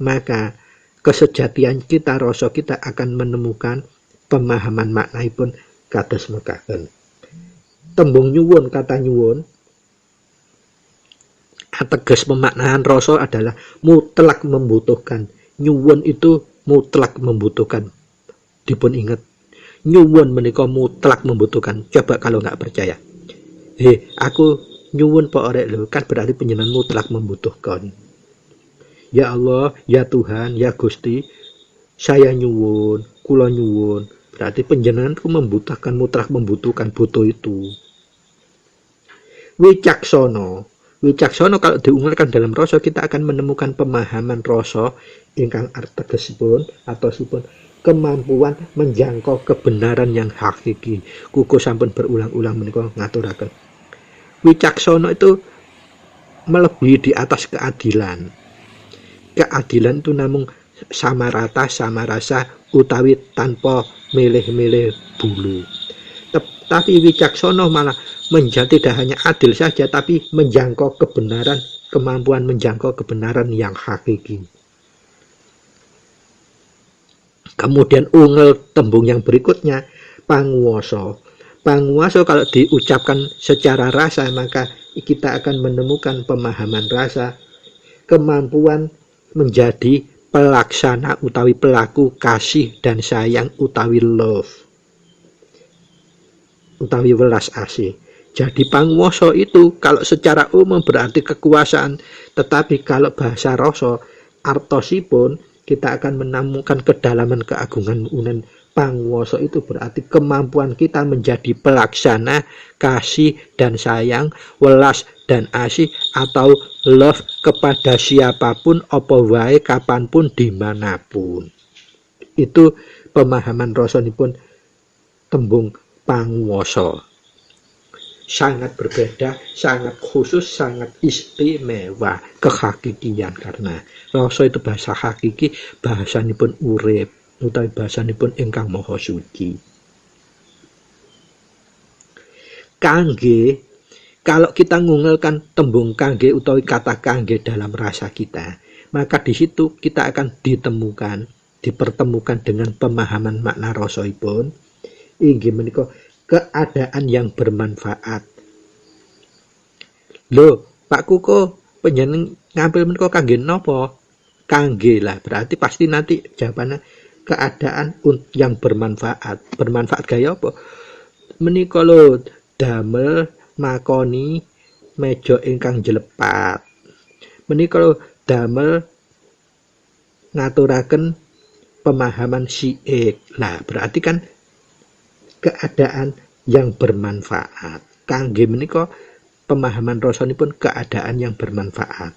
maka kesejatian kita, rasa kita akan menemukan pemahaman maknaipun kados mekaten. Tembung nyuwun, kata nyuwun, ateges pemaknaan rasa adalah mutlak membutuhkan. Nyuwun itu mutlak membutuhkan. Dipun ingat, nyuwun menika mutlak membutuhkan. Coba kalau nggak percaya, aku nyuwun Pak Orek lho, kan berarti panjenengan mutlak membutuhkan. Ya Allah, ya Tuhan, ya Gusti, saya nyuwun, kula nyuwun, berarti panjenengan ku membutuhkan, mutlak membutuhkan, butuh itu. Wicaksana kalau diunggulkan dalam rasa, kita akan menemukan pemahaman rasa ingkang artegesipun atau sipun kemampuan menjangkau kebenaran yang hakiki. Kuku sampun berulang-ulang menika ngaturaken. Wicaksana itu melebihi di atas keadilan. Keadilan itu namung sama rata, sama rasa, utawi tanpa milih-milih bulu. Tapi wicaksana malah tidak hanya adil saja, tapi menjangkau kebenaran, kemampuan menjangkau kebenaran yang hakiki. Kemudian ungel tembung yang berikutnya, panguwasa. Panguwasa kalau diucapkan secara rasa, maka kita akan menemukan pemahaman rasa, kemampuan menjadi pelaksana utawi pelaku kasih dan sayang utawi love, utawi welas asih. Jadi panguwasa itu kalau secara umum berarti kekuasaan, tetapi kalau bahasa rasa artosipun kita akan menemukan kedalaman keagungan unen Panguwasa itu berarti kemampuan kita menjadi pelaksana kasih dan sayang, welas dan asih atau love kepada siapapun, apa wae, kapanpun, dimanapun. Itu pemahaman rasanipun tembung panguwasa. Sangat berbeda, sangat khusus, sangat istimewa, kehakikian, karena rasa itu bahasa hakiki, bahasanipun urip utawi bahasanipun ingkang maha suci. Kangge, kalau kita ngungelkan tembung kangge utawi kata kangge dalam rasa kita, maka di situ kita akan dipertemukan dengan pemahaman makna rasaipun inggih menika keadaan yang bermanfaat. Loh, Pak Kuko, panjenengan ngambil menika kangge napa? Kangge lah, berarti pasti nanti jawabannya keadaan yang bermanfaat. Bermanfaat gaya apa? Menika lho damel makoni meja ingkang jlepat. Menika lho damel ngaturaken pemahaman siik. Nah, berarti kan keadaan yang bermanfaat. Kangge menika pemahaman rasanipun keadaan yang bermanfaat.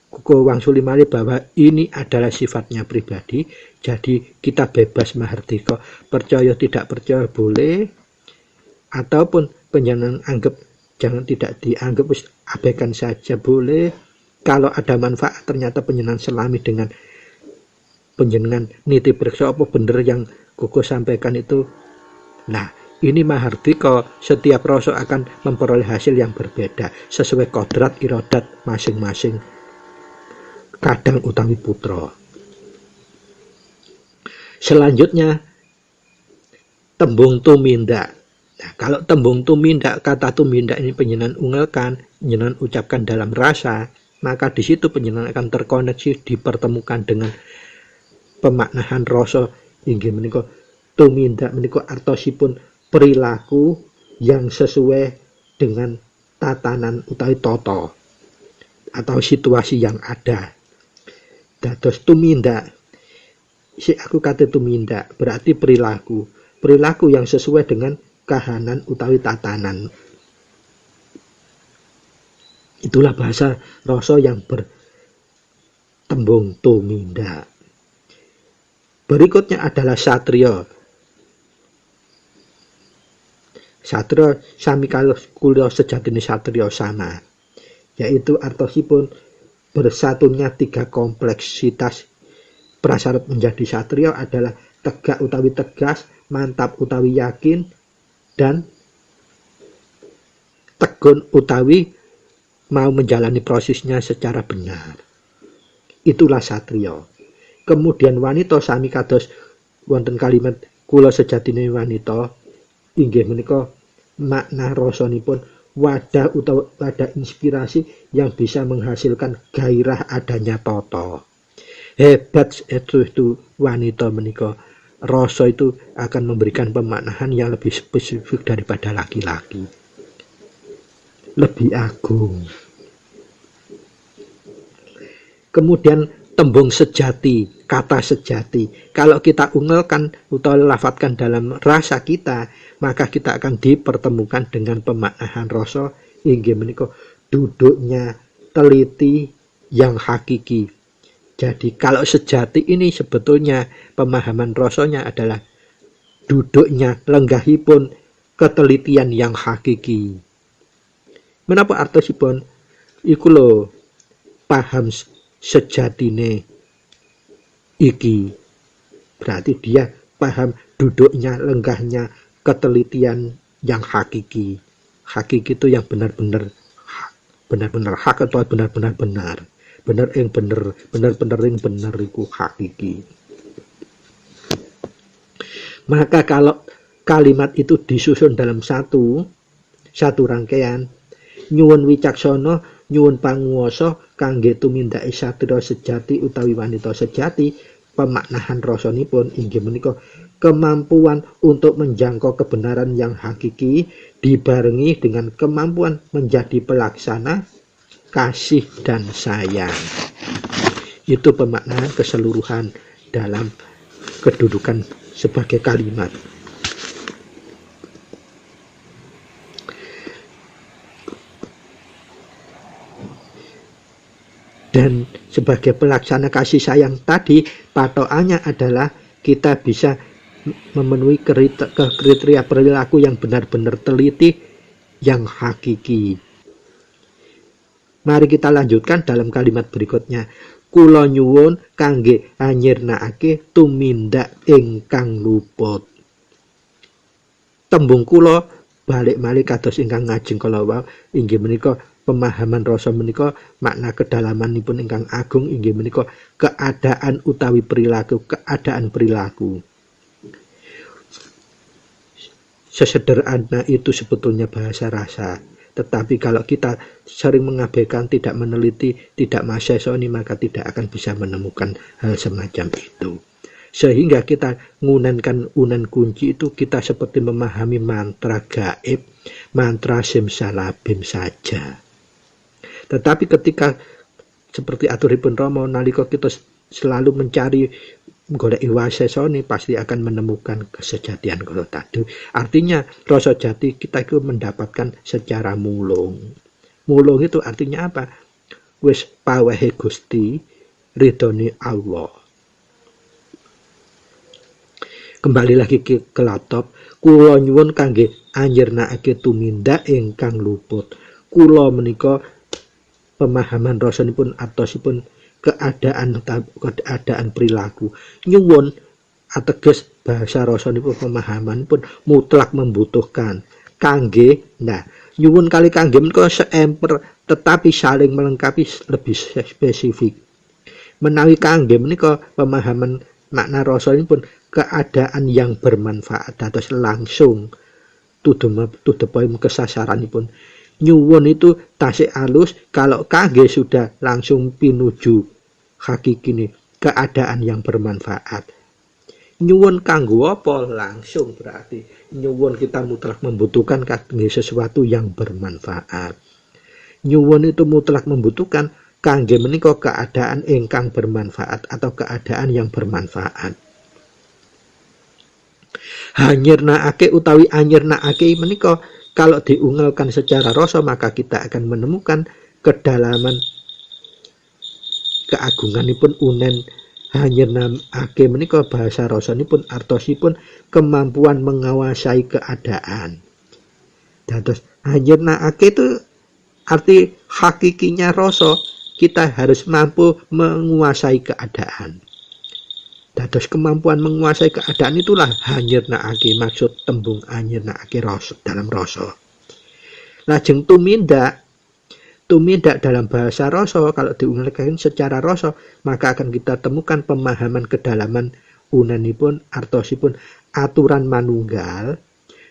Kuko wangsuli malih bahwa ini adalah sifatnya pribadi, jadi kita bebas mahardika, percaya tidak percaya boleh, ataupun panjenengan anggap jangan tidak dianggap, abaikan saja boleh. Kalau ada manfaat ternyata panjenengan selami dengan panjenengan niti periksa apa bener yang Kuko sampaikan itu. Nah, ini mahardika, setiap rasa akan memperoleh hasil yang berbeda sesuai kodrat iradat masing-masing kadang utawi putra. Selanjutnya tembung tumindak. Nah, kalau tembung tumindak, kata tumindak ini panjenengan ungelkan, panjenengan ucapkan dalam rasa, maka di situ panjenengan akan terkoneksi, dipertemukan dengan pemaknaan rasa inggih menika tumindak menika artosipun perilaku yang sesuai dengan tatanan utawi tata atau situasi yang ada. Dados tumindak, aku kata tumindak berarti perilaku yang sesuai dengan kahanan utawi tatanan. Itulah bahasa rasa yang bertembung tumindak. Berikutnya adalah satriya. Satriya sami kula sejatine satriya sama, yaitu artosipun bersatunya 3 kompleksitas prasyarat menjadi satriya adalah tegak utawi tegas, mantap utawi yakin, dan tegun utawi mau menjalani prosesnya secara benar. Itulah satriya. Kemudian wanita sami kados wonten kalimat kula sejatine wanita inggih menika makna rasanipun wadah utawa wadah inspirasi yang bisa menghasilkan gairah adanya tata. Hebat itu wanita menika. Rasa itu akan memberikan pemaknaan yang lebih spesifik daripada laki-laki. Lebih agung. Kemudian tembung sejati, kata sejati. Kalau kita ungelkan atau lafadzkan dalam rasa kita, maka kita akan dipertemukan dengan pemaknaan rasa inggih menika duduknya teliti yang hakiki. Jadi kalau sejati ini sebetulnya pemahaman rasanya adalah duduknya lenggahipun ketelitian yang hakiki. Menapa artosipun? Iku lho paham sejatine iki. Berarti dia paham duduknya, lenggahnya, ketelitian yang hakiki. Hakiki itu yang benar-benar hak atau benar-benar benar. Benar yang benar, benar-benar yang benar itu hakiki. Maka kalau kalimat itu disusun dalam satu rangkaian, nyuwun wicaksana, nyuwun panguwasa kangge tumindake satriya sejati utawi wanita sejati, pemaknaan rasanipun inggih menika kemampuan untuk menjangkau kebenaran yang hakiki dibarengi dengan kemampuan menjadi pelaksana kasih dan sayang. Itu pemaknaan keseluruhan dalam kedudukan sebagai kalimat. Dan sebagai pelaksana kasih sayang tadi, patokannya adalah kita bisa memenuhi kriteria perilaku yang benar-benar teliti, yang hakiki. Mari kita lanjutkan dalam kalimat berikutnya. Kula nyuwun kangge anyirnakake tumindak ingkang luput. Tembung kula balik malih kados ingkang ngajeng kala wau, inggih menika pemahaman rasa menika makna kedalamanipun ingkang agung, inggih menika keadaan utawi perilaku, keadaan perilaku. Sesederhana itu sebetulnya bahasa rasa. Tetapi kalau kita sering mengabaikan, tidak meneliti, tidak masesoni, maka tidak akan bisa menemukan hal semacam itu. Sehingga kita ngunenkan unen kunci itu, kita seperti memahami mantra gaib, mantra simsalabim saja. Tetapi ketika seperti aturipun Rama, nalika kita selalu mencari golek wasesoni, pasti akan menemukan kesejatian kalau tadi. Artinya rasa jati kita itu mendapatkan secara mulung. Mulung itu artinya apa? Wis pawehe Gusti, ridhone Allah. Kembali lagi ke laptop. Kula nyuwun kangge anjernakake tumindak ingkang luput. Kula menika pemahaman rasanipun atosipun keadaan perilaku. Nyuwun ateges bahasa rasanipun pemahaman pun mutlak membutuhkan. Kangge, nah nyuwun kali kangge menika seemper tetapi saling melengkapi, lebih spesifik. Menawi kangge menika pemahaman makna rasanipun keadaan yang bermanfaat dados langsung to the point kesasaranipun. Nyuwun itu tasik alus, kalau kangge sudah langsung pinuju hakiki nih, keadaan yang bermanfaat. Nyuwun kanggo apa? Langsung berarti nyuwun kita mutlak membutuhkan kangge sesuatu yang bermanfaat. Nyuwun itu mutlak membutuhkan kangge menika keadaan ingkang bermanfaat atau keadaan yang bermanfaat. Hanyirnakake utawi anyirnakake menika kalau diungalkan secara rasa, maka kita akan menemukan kedalaman keagunganipun unen. Hanyirnakake menika bahasa rasanipun artosipun kemampuan menguasai keadaan. Dados hanyirnakake itu arti hakikinya rasa, kita harus mampu menguasai keadaan. Dados kemampuan menguasai keadaan itulah hanyirnakake, maksud tembung hanyirnakake rasa dalam rasa. Lajeng tumindak dalam bahasa rasa, kalau diungkapkan secara rasa, maka akan kita temukan pemahaman kedalaman unenipun artosipun aturan manunggal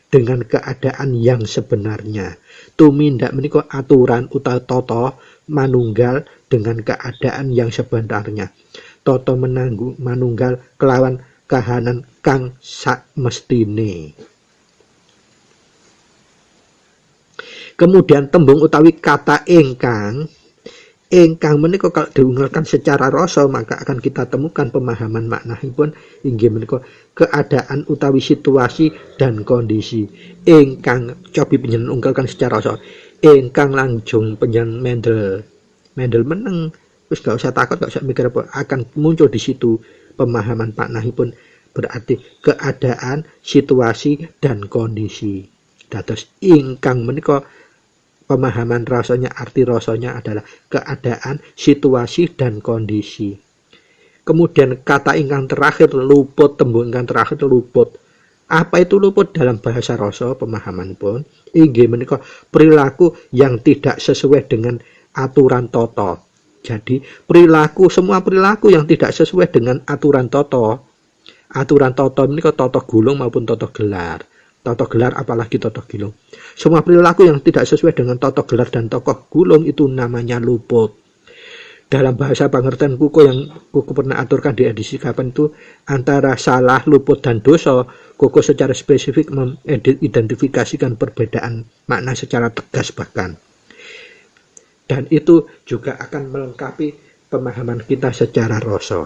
dengan keadaan yang sebenarnya. Tumindak menika aturan utawa tata manunggal dengan keadaan yang sebenarnya. Tata manunggal kelawan kahanan kang sakmestine. Kemudian tembung utawi kata ingkang menika kalau diungkapkan secara rasa, maka akan kita temukan pemahaman maknanipun inggih menika keadaan utawi situasi dan kondisi. Ingkang cobi panjenengan ungkapkan secara rasa. Ingkang langsung panjenengan mendel meneng, wis gak usah takut, gak usah mikir apa, akan muncul di situ pemahaman maknanipun, berarti keadaan, situasi dan kondisi. Dados ingkang menika pemahaman rasanya, arti rasanya adalah keadaan, situasi, dan kondisi. Kemudian kata ingkang terakhir luput, tembung ingkang terakhir luput. Apa itu luput dalam bahasa rasa pemahaman pun? Inggih menika perilaku yang tidak sesuai dengan aturan tata. Jadi semua perilaku yang tidak sesuai dengan aturan tata. Aturan tata menika tata gulung maupun tata gelar. Tata gelar apalagi tata gulung. Semua perilaku yang tidak sesuai dengan tata gelar dan tata gulung itu namanya luput. Dalam bahasa pengertian kuku yang kuku pernah aturkan di edisi kapan itu, antara salah, luput, dan dosa, kuku secara spesifik mengidentifikasikan perbedaan makna secara tegas bahkan. Dan itu juga akan melengkapi pemahaman kita secara rasa.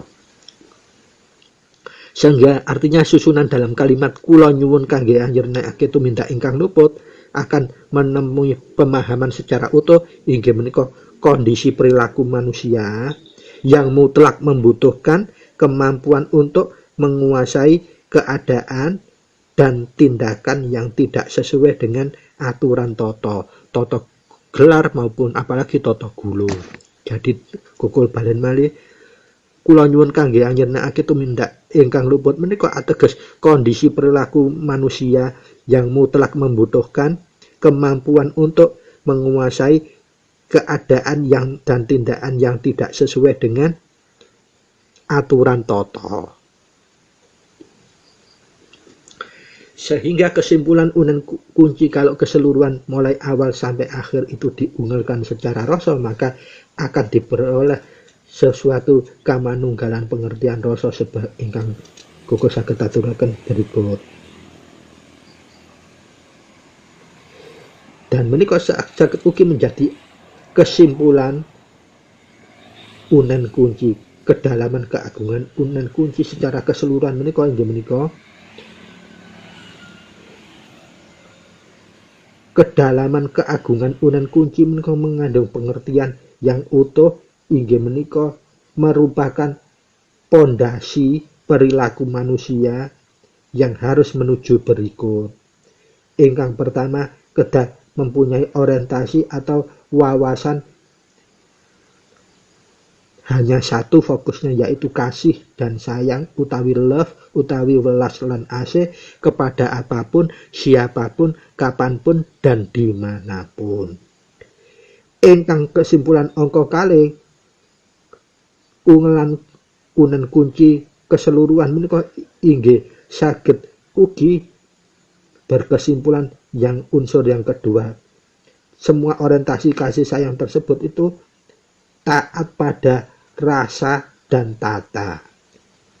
Sehingga artinya susunan dalam kalimat kula nyuwun kangge anjernakake tumindak ingkang luput akan menemui pemahaman secara utuh inggih menika kondisi perilaku manusia yang mutlak membutuhkan kemampuan untuk menguasai keadaan dan tindakan yang tidak sesuai dengan aturan toto gelar maupun apalagi toto gulu. Jadi kukul balen malih kula nyuwun kangge anjernakake tumindak ingkang luput menika ateges kondisi perilaku manusia yang mutlak membutuhkan kemampuan untuk menguasai keadaan yang dan tindakan yang tidak sesuai dengan aturan toto. Sehingga kesimpulan unen kunci kalau keseluruhan mulai awal sampai akhir itu diunggulkan secara rasa, maka akan diperoleh sesuatu kamanunggalan pengertian rasa sebab ingkang kula saged aturaken berikut. Dan menika saged ugi menjadi kesimpulan unen kunci, kedalaman keagungan unen kunci secara keseluruhan menika inggih menika kedalaman keagungan unen kunci menika mengandung pengertian yang utuh inggih menika merupakan pondasi perilaku manusia yang harus menuju berikut. Ingkang pertama, kedah mempunyai orientasi atau wawasan hanya satu fokusnya, yaitu kasih dan sayang utawi love utawi welas lan asih kepada apapun, siapapun, kapanpun dan dimanapun. Ingkang kesimpulan angka kalih ungelan unen kunci keseluruhan menika inggih saged ugi berkesimpulan yang unsur yang kedua. Semua orientasi kasih sayang tersebut itu taat pada rasa dan tata.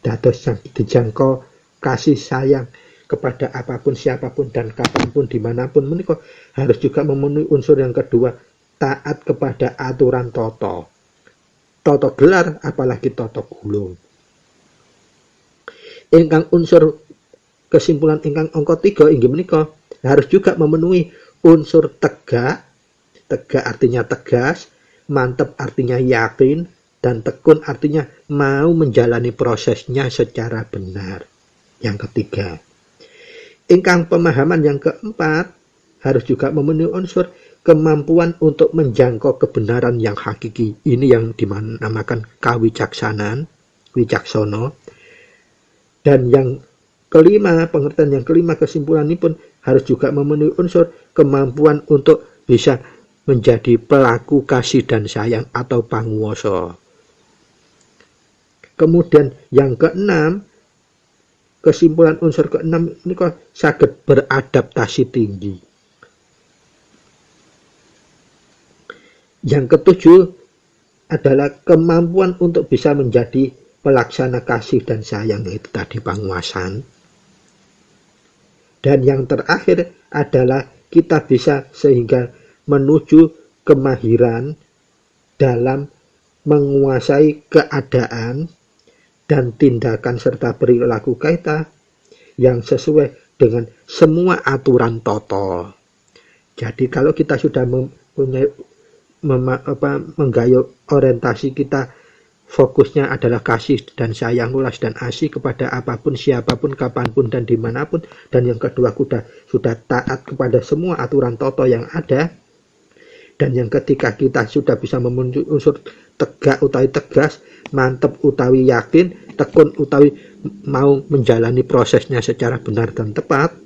Dados yang dijangkau kasih sayang kepada apapun, siapapun, dan kapanpun, dimanapun menika harus juga memenuhi unsur yang kedua, taat kepada aturan toto gelar apalagi toto gulung. Ingkang unsur kesimpulan ingkang angka 3 inggih menika harus juga memenuhi unsur tegak artinya tegas, mantap artinya yakin, dan tekun artinya mau menjalani prosesnya secara benar. Yang ketiga, ingkang pemahaman yang keempat harus juga memenuhi unsur kemampuan untuk menjangkau kebenaran yang hakiki. Ini yang dinamakan kawicaksanaan, wicaksono. Dan yang kelima, pengertian yang kelima kesimpulan ini pun harus juga memenuhi unsur kemampuan untuk bisa menjadi pelaku kasih dan sayang atau panguwasa. Kemudian yang keenam, kesimpulan unsur keenam ini kok saged beradaptasi tinggi. Yang ketujuh adalah kemampuan untuk bisa menjadi pelaksana kasih dan sayang, itu tadi penguasaan. Dan yang terakhir adalah kita bisa sehingga menuju kemahiran dalam menguasai keadaan dan tindakan serta perilaku kita yang sesuai dengan semua aturan toto. Jadi kalau kita sudah mempunyai menggayuh orientasi kita, fokusnya adalah kasih dan sayang, ulas dan asih kepada apapun, siapapun, kapanpun dan dimanapun. Dan yang kedua sudah taat kepada semua aturan toto yang ada. Dan yang ketiga kita sudah bisa memenuhi unsur tegak utawi tegas, mantep utawi yakin, tekun utawi mau menjalani prosesnya secara benar dan tepat.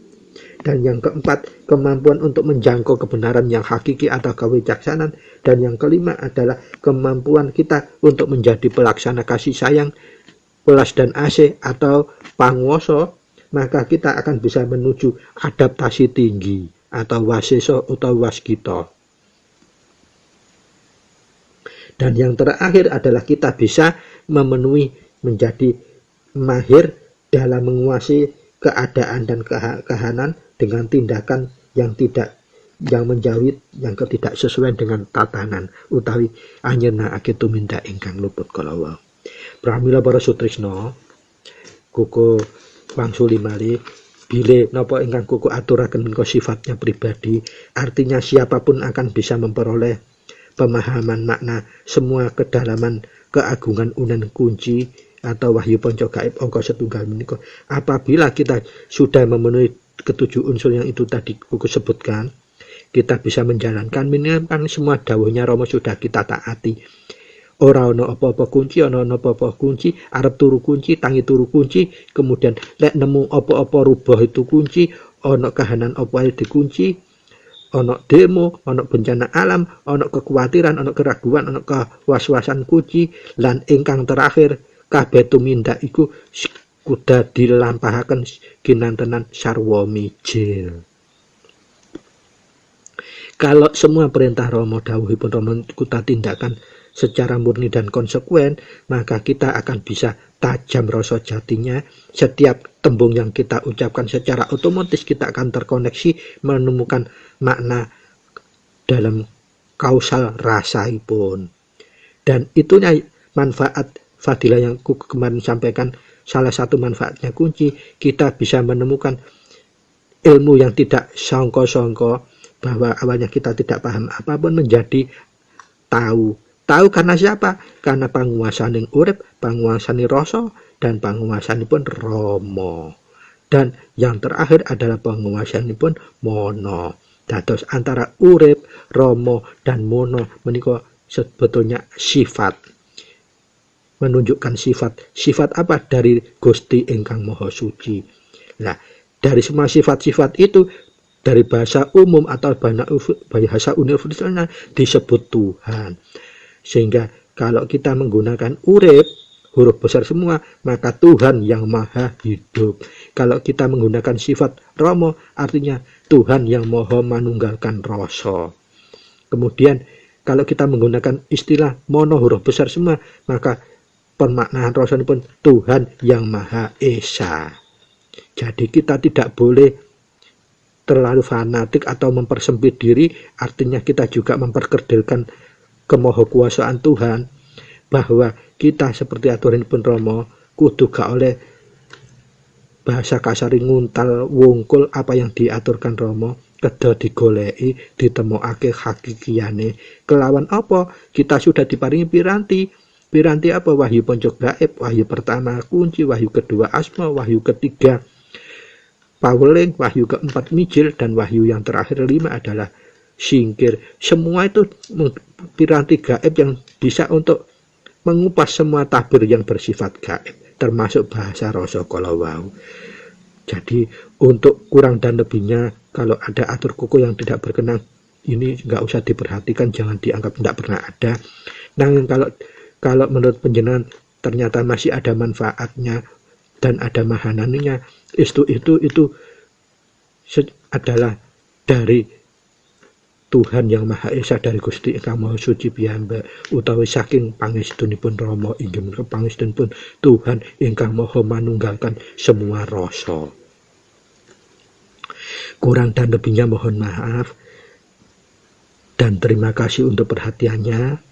Dan yang keempat, kemampuan untuk menjangkau kebenaran yang hakiki atau kewicaksanaan. Dan yang kelima adalah kemampuan kita untuk menjadi pelaksana kasih sayang, welas dan asih atau panguwasa. Maka kita akan bisa menuju adaptasi tinggi atau waseso atau waskita. Dan yang terakhir adalah kita bisa memenuhi menjadi mahir dalam menguasai keadaan dan kehanan dengan tindakan yang menjauhi, yang tidak sesuai dengan tatanan utawi anjeunna ake tumindak ingkang luput kalawau. Pramila para sutrisno, kuku wangsuli malih bile napa ingkang kuku aturaken menika sifatnya pribadi, artinya siapapun akan bisa memperoleh pemahaman makna semua kedalaman keagungan unen kunci atau wahyu panca gaib angka setunggal menika. Apabila kita sudah memenuhi ketujuh unsur yang itu tadi kuku sebutkan, kita bisa menjalankan minimal semua dawuhnya Rama sudah kita taati. Ora ono apa-apa kunci, ono apa-apa kunci, arep turu kunci, tangi turu kunci, kemudian lek nemu apa-apa rubah itu kunci, ono kahanan apa ae dikunci, ono demo, ono bencana alam, ono kekhawatiran, ono keraguan, ono kewas-wasan kunci, lan ingkang terakhir kabeh tumindak iku kuda dilampahaken kinantenan sarwa mijil. Kalau semua perintah Rama dawuhipun Rama kita tindakan secara murni dan konsekuen, maka kita akan bisa tajam rasa jatinya. Setiap tembung yang kita ucapkan secara otomatis kita akan terkoneksi menemukan makna dalam kausal rasaipun. Dan itunya manfaat fadilah yang kemarin sampaikan, salah satu manfaatnya kunci, kita bisa menemukan ilmu yang tidak sangka-sangka, bahwa awalnya kita tidak paham apapun menjadi tahu. Tahu karena siapa? Karena panguwasaning urip, panguwasaning rasa, dan panguwasanipun Rama. Dan yang terakhir adalah panguwasanipun Mono. Dados antara urip, Rama, dan Mono menika sebetulnya sifat. Menunjukkan sifat. Sifat apa? Dari Gusti ingkang Maha Suci. Nah, dari semua sifat-sifat itu, dari bahasa umum atau bahasa universalnya disebut Tuhan. Sehingga kalau kita menggunakan urip, huruf besar semua, maka Tuhan yang maha hidup. Kalau kita menggunakan sifat Rama, artinya Tuhan yang maha manunggalkan rasa. Kemudian kalau kita menggunakan istilah Mono, huruf besar semua, maka pemaknaan rasa pun Tuhan yang maha esa. Jadi kita tidak boleh terlalu fanatik atau mempersempit diri, artinya kita juga memperkerdilkan kemahakuasaan Tuhan, bahwa kita seperti aturanipun Rama kudu gak oleh bahasa kasar nguntal wungkul apa yang diaturkan Rama, kedah digoleki ditemokake hakikiyane. Kelawan apa? Kita sudah diparingi piranti. Piranti apa? Wahyu panca gaib, wahyu pertama kunci, wahyu kedua asma, wahyu ketiga paweling, wahyu keempat mijil, dan wahyu yang terakhir 5 adalah singkir. Semua itu piranti gaib yang bisa untuk mengupas semua tabir yang bersifat gaib, termasuk bahasa rasa kala wau. Jadi untuk kurang dan lebihnya, kalau ada atur kuku yang tidak berkenan, ini nggak usah diperhatikan, jangan dianggap tidak pernah ada. Nah, kalau menurut panjenengan ternyata masih ada manfaatnya dan ada mahanannya, itu adalah dari Tuhan yang Maha Esa, dari Gusti ingkang Maha Suci piyambak, utawi saking pangestunipun Rama inggih menika pangestunipun Tuhan ingkang Maha manunggalkan semua rasa. Kurang dan lebihnya mohon maaf dan terima kasih untuk perhatiannya.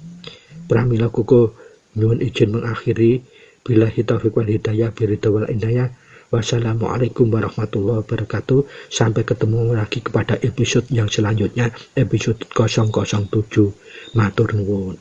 Pramila kuku nyuwun izin mengakhiri, billahi taufiq wal hidayah, biridha wal inayah. Wassalamualaikum warahmatullahi wabarakatuh. Sampai ketemu lagi kepada episode yang selanjutnya, episode 007. Matur nuwun.